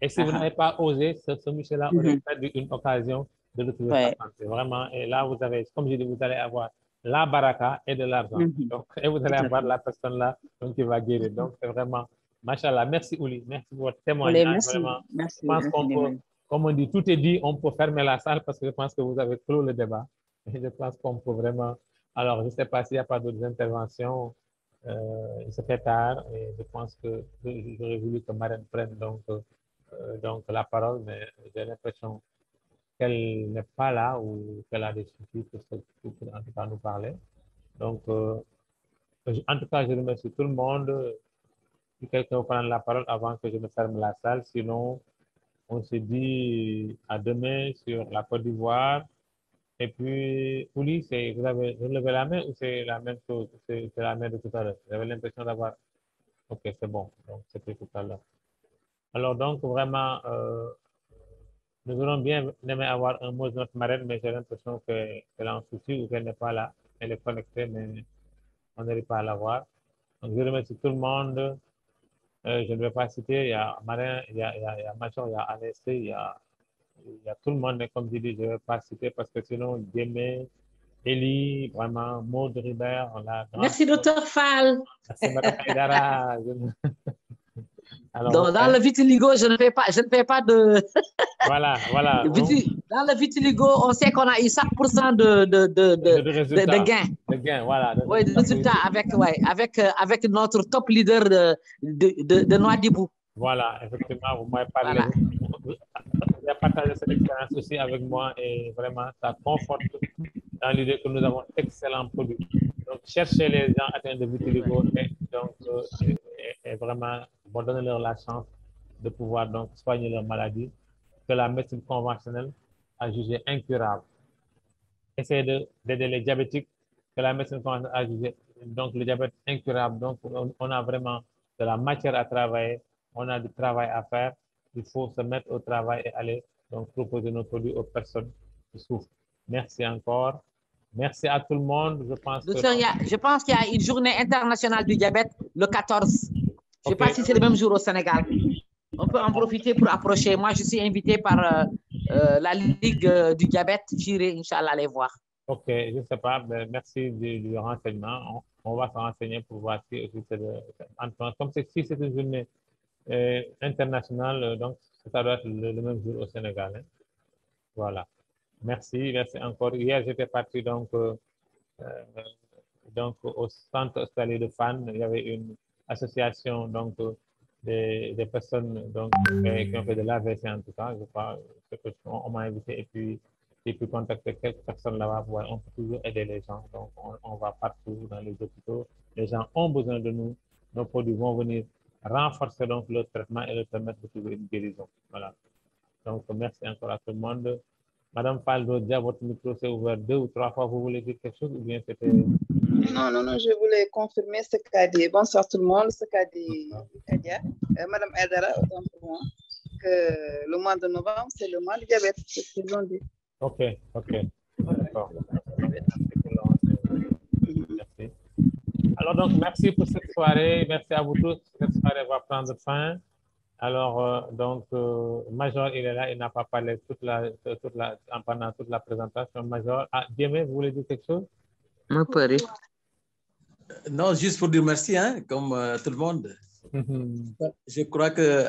Et si vous n'avez pas osé, ce monsieur-là aurait perdu une occasion de retrouver sa santé. Vraiment, et là, vous avez, comme je dis, vous allez avoir la baraka et de l'argent. Et vous allez avoir la personne-là qui va guérir. Donc, c'est vraiment Machallah, merci Ouli, merci pour votre témoignage. Merci, vraiment. merci. Je pense qu'on peut, comme on dit, tout est dit, on peut fermer la salle parce que je pense que vous avez clos le débat. Et je pense qu'on peut vraiment... Alors, je ne sais pas s'il n'y a pas d'autres interventions. Il se fait tard et je pense que j'aurais voulu que Marraine prenne donc la parole, mais j'ai l'impression qu'elle n'est pas là ou qu'elle a des soucis pour en tout cas nous parler. Donc, en tout cas, je remercie tout le monde. Si quelqu'un veut prendre la parole avant que je ne ferme la salle, sinon, on se dit à demain sur la Côte d'Ivoire. Et puis, Ouli, vous avez relevé la main ou c'est la même chose? C'est la main de tout à l'heure. J'avais l'impression d'avoir... Ok, c'est bon. Donc, c'était tout à l'heure. Alors, donc, vraiment, nous aurons bien aimé avoir un mot de notre marraine, mais j'ai l'impression qu'elle a un souci ou qu'elle n'est pas là. Elle est connectée, mais on n'arrive pas à la voir. Donc, je remercie tout le monde. Je ne vais pas citer, il y a Marin, il y a Major, il y a ANST, il y a tout le monde, mais comme je dis, je ne vais pas citer parce que sinon, Démé, Elie, vraiment, Maud Ribert, on a... Merci, Dr. Fall. Merci, Mme Aïdara. Alors, dans le vitiligo, je ne fais pas de... Voilà. Dans le vitiligo, on sait qu'on a eu 5% de gains. De gains, voilà. Oui, de résultats avec notre top leader de Nouadhibou. Voilà, effectivement, vous m'avez parlé. Voilà. Vous avez partagé cette expérience aussi avec moi et vraiment, ça conforte dans l'idée que nous avons d'excellents produits. Donc, cherchez les gens atteints de vitiligo et vraiment, vous donnez leur la chance de pouvoir donc soigner leur maladie que la médecine conventionnelle a jugé incurable. Essayez d'aider les diabétiques que la médecine conventionnelle a jugé donc le diabète incurable. Donc, on a vraiment de la matière à travailler, on a du travail à faire. Il faut se mettre au travail et aller donc proposer nos produits aux personnes qui souffrent. Merci encore. Merci à tout le monde. Je pense qu'il y a une journée internationale du diabète le 14. Je ne sais pas si c'est le même jour au Sénégal. On peut en profiter pour approcher. Moi, je suis invité par la Ligue du diabète. J'irai, Inch'Allah, les voir. Ok, je ne sais pas. Mais merci du renseignement. On va se renseigner pour voir si c'est comme si c'est une journée internationale, donc ça doit être le même jour au Sénégal. Hein? Voilà. Merci encore. Hier, j'étais parti donc au centre hospitalier de Fann. Il y avait une association donc des personnes donc, qui ont fait de l'AVC en tout cas. Je crois on m'a invité et puis j'ai pu contacter quelques personnes là-bas. On peut toujours aider les gens. Donc, on va partout dans les hôpitaux. Les gens ont besoin de nous. Nos produits vont venir renforcer donc le traitement et le permettre de trouver une guérison. Voilà. Donc, merci encore à tout le monde. Madame Faldo, déjà votre micro s'est ouvert 2 ou 3 fois. Vous voulez dire quelque chose ou bien c'était... Non, je voulais confirmer ce qu'a dit. Bonsoir tout le monde, ce qu'a dit Kadia. Madame Aïdara, autant pour moi, que le mois de novembre, c'est le mois du diabète, c'est ce qu'ils ont dit. Ok. D'accord. Merci. Alors donc, merci pour cette soirée. Merci à vous tous. Cette soirée va prendre fin. Alors, Major, il est là. Il n'a pas parlé pendant toute la présentation. Major, Diémé, vous voulez dire quelque chose? Non, juste pour dire merci, hein, comme tout le monde. Je crois que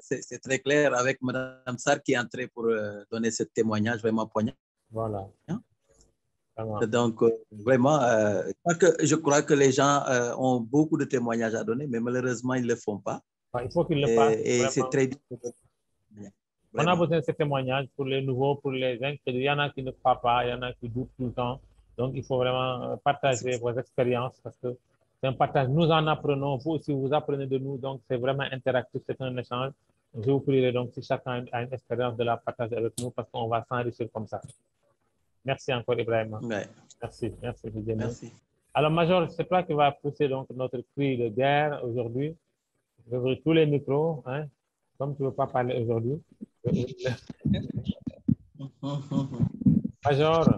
c'est très clair avec Mme Sarr qui est entrée pour donner ce témoignage vraiment poignant. Voilà. Hein? Donc, vraiment, je crois que les gens ont beaucoup de témoignages à donner, mais malheureusement, ils ne le font pas. Il faut qu'ils le fassent. Et c'est très difficile. On a besoin de ces témoignages pour les nouveaux, pour les incrédules. Il y en a qui ne croient pas, il y en a qui doutent tout le temps. Donc, il faut vraiment partager vos expériences parce que c'est un partage. Nous en apprenons, vous aussi, vous apprenez de nous. Donc, c'est vraiment interactif, c'est un échange. Donc, je vous prierai donc si chacun a une expérience de la partager avec nous parce qu'on va s'enrichir comme ça. Merci encore, Ibrahima. Ouais. Merci. Merci. Alors, Major, c'est toi qui vas pousser donc notre cri de guerre aujourd'hui. Je vais ouvrir tous les micros, hein, comme tu ne veux pas parler aujourd'hui. Major.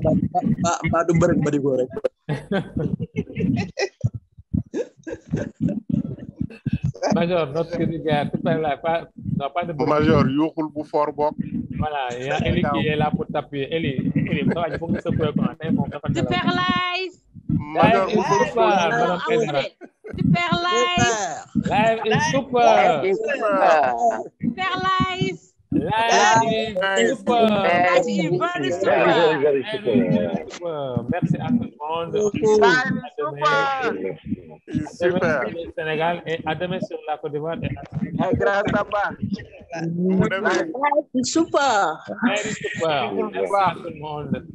Major, notre cri de guerre. Major, Yokoul Boufor Bok. Voilà, il y a Eli qui est là pour t'appuyer. Eli, il faut que tu te Super live. Major, Super live. Live is super. Their life. Live is super. Life is very super. Merci à tout le monde. Live is super. Super. Sénégal et à demain sur la Côte d'Ivoire. Grâce à toi. Life is super. Live is super. Merci à tout le monde.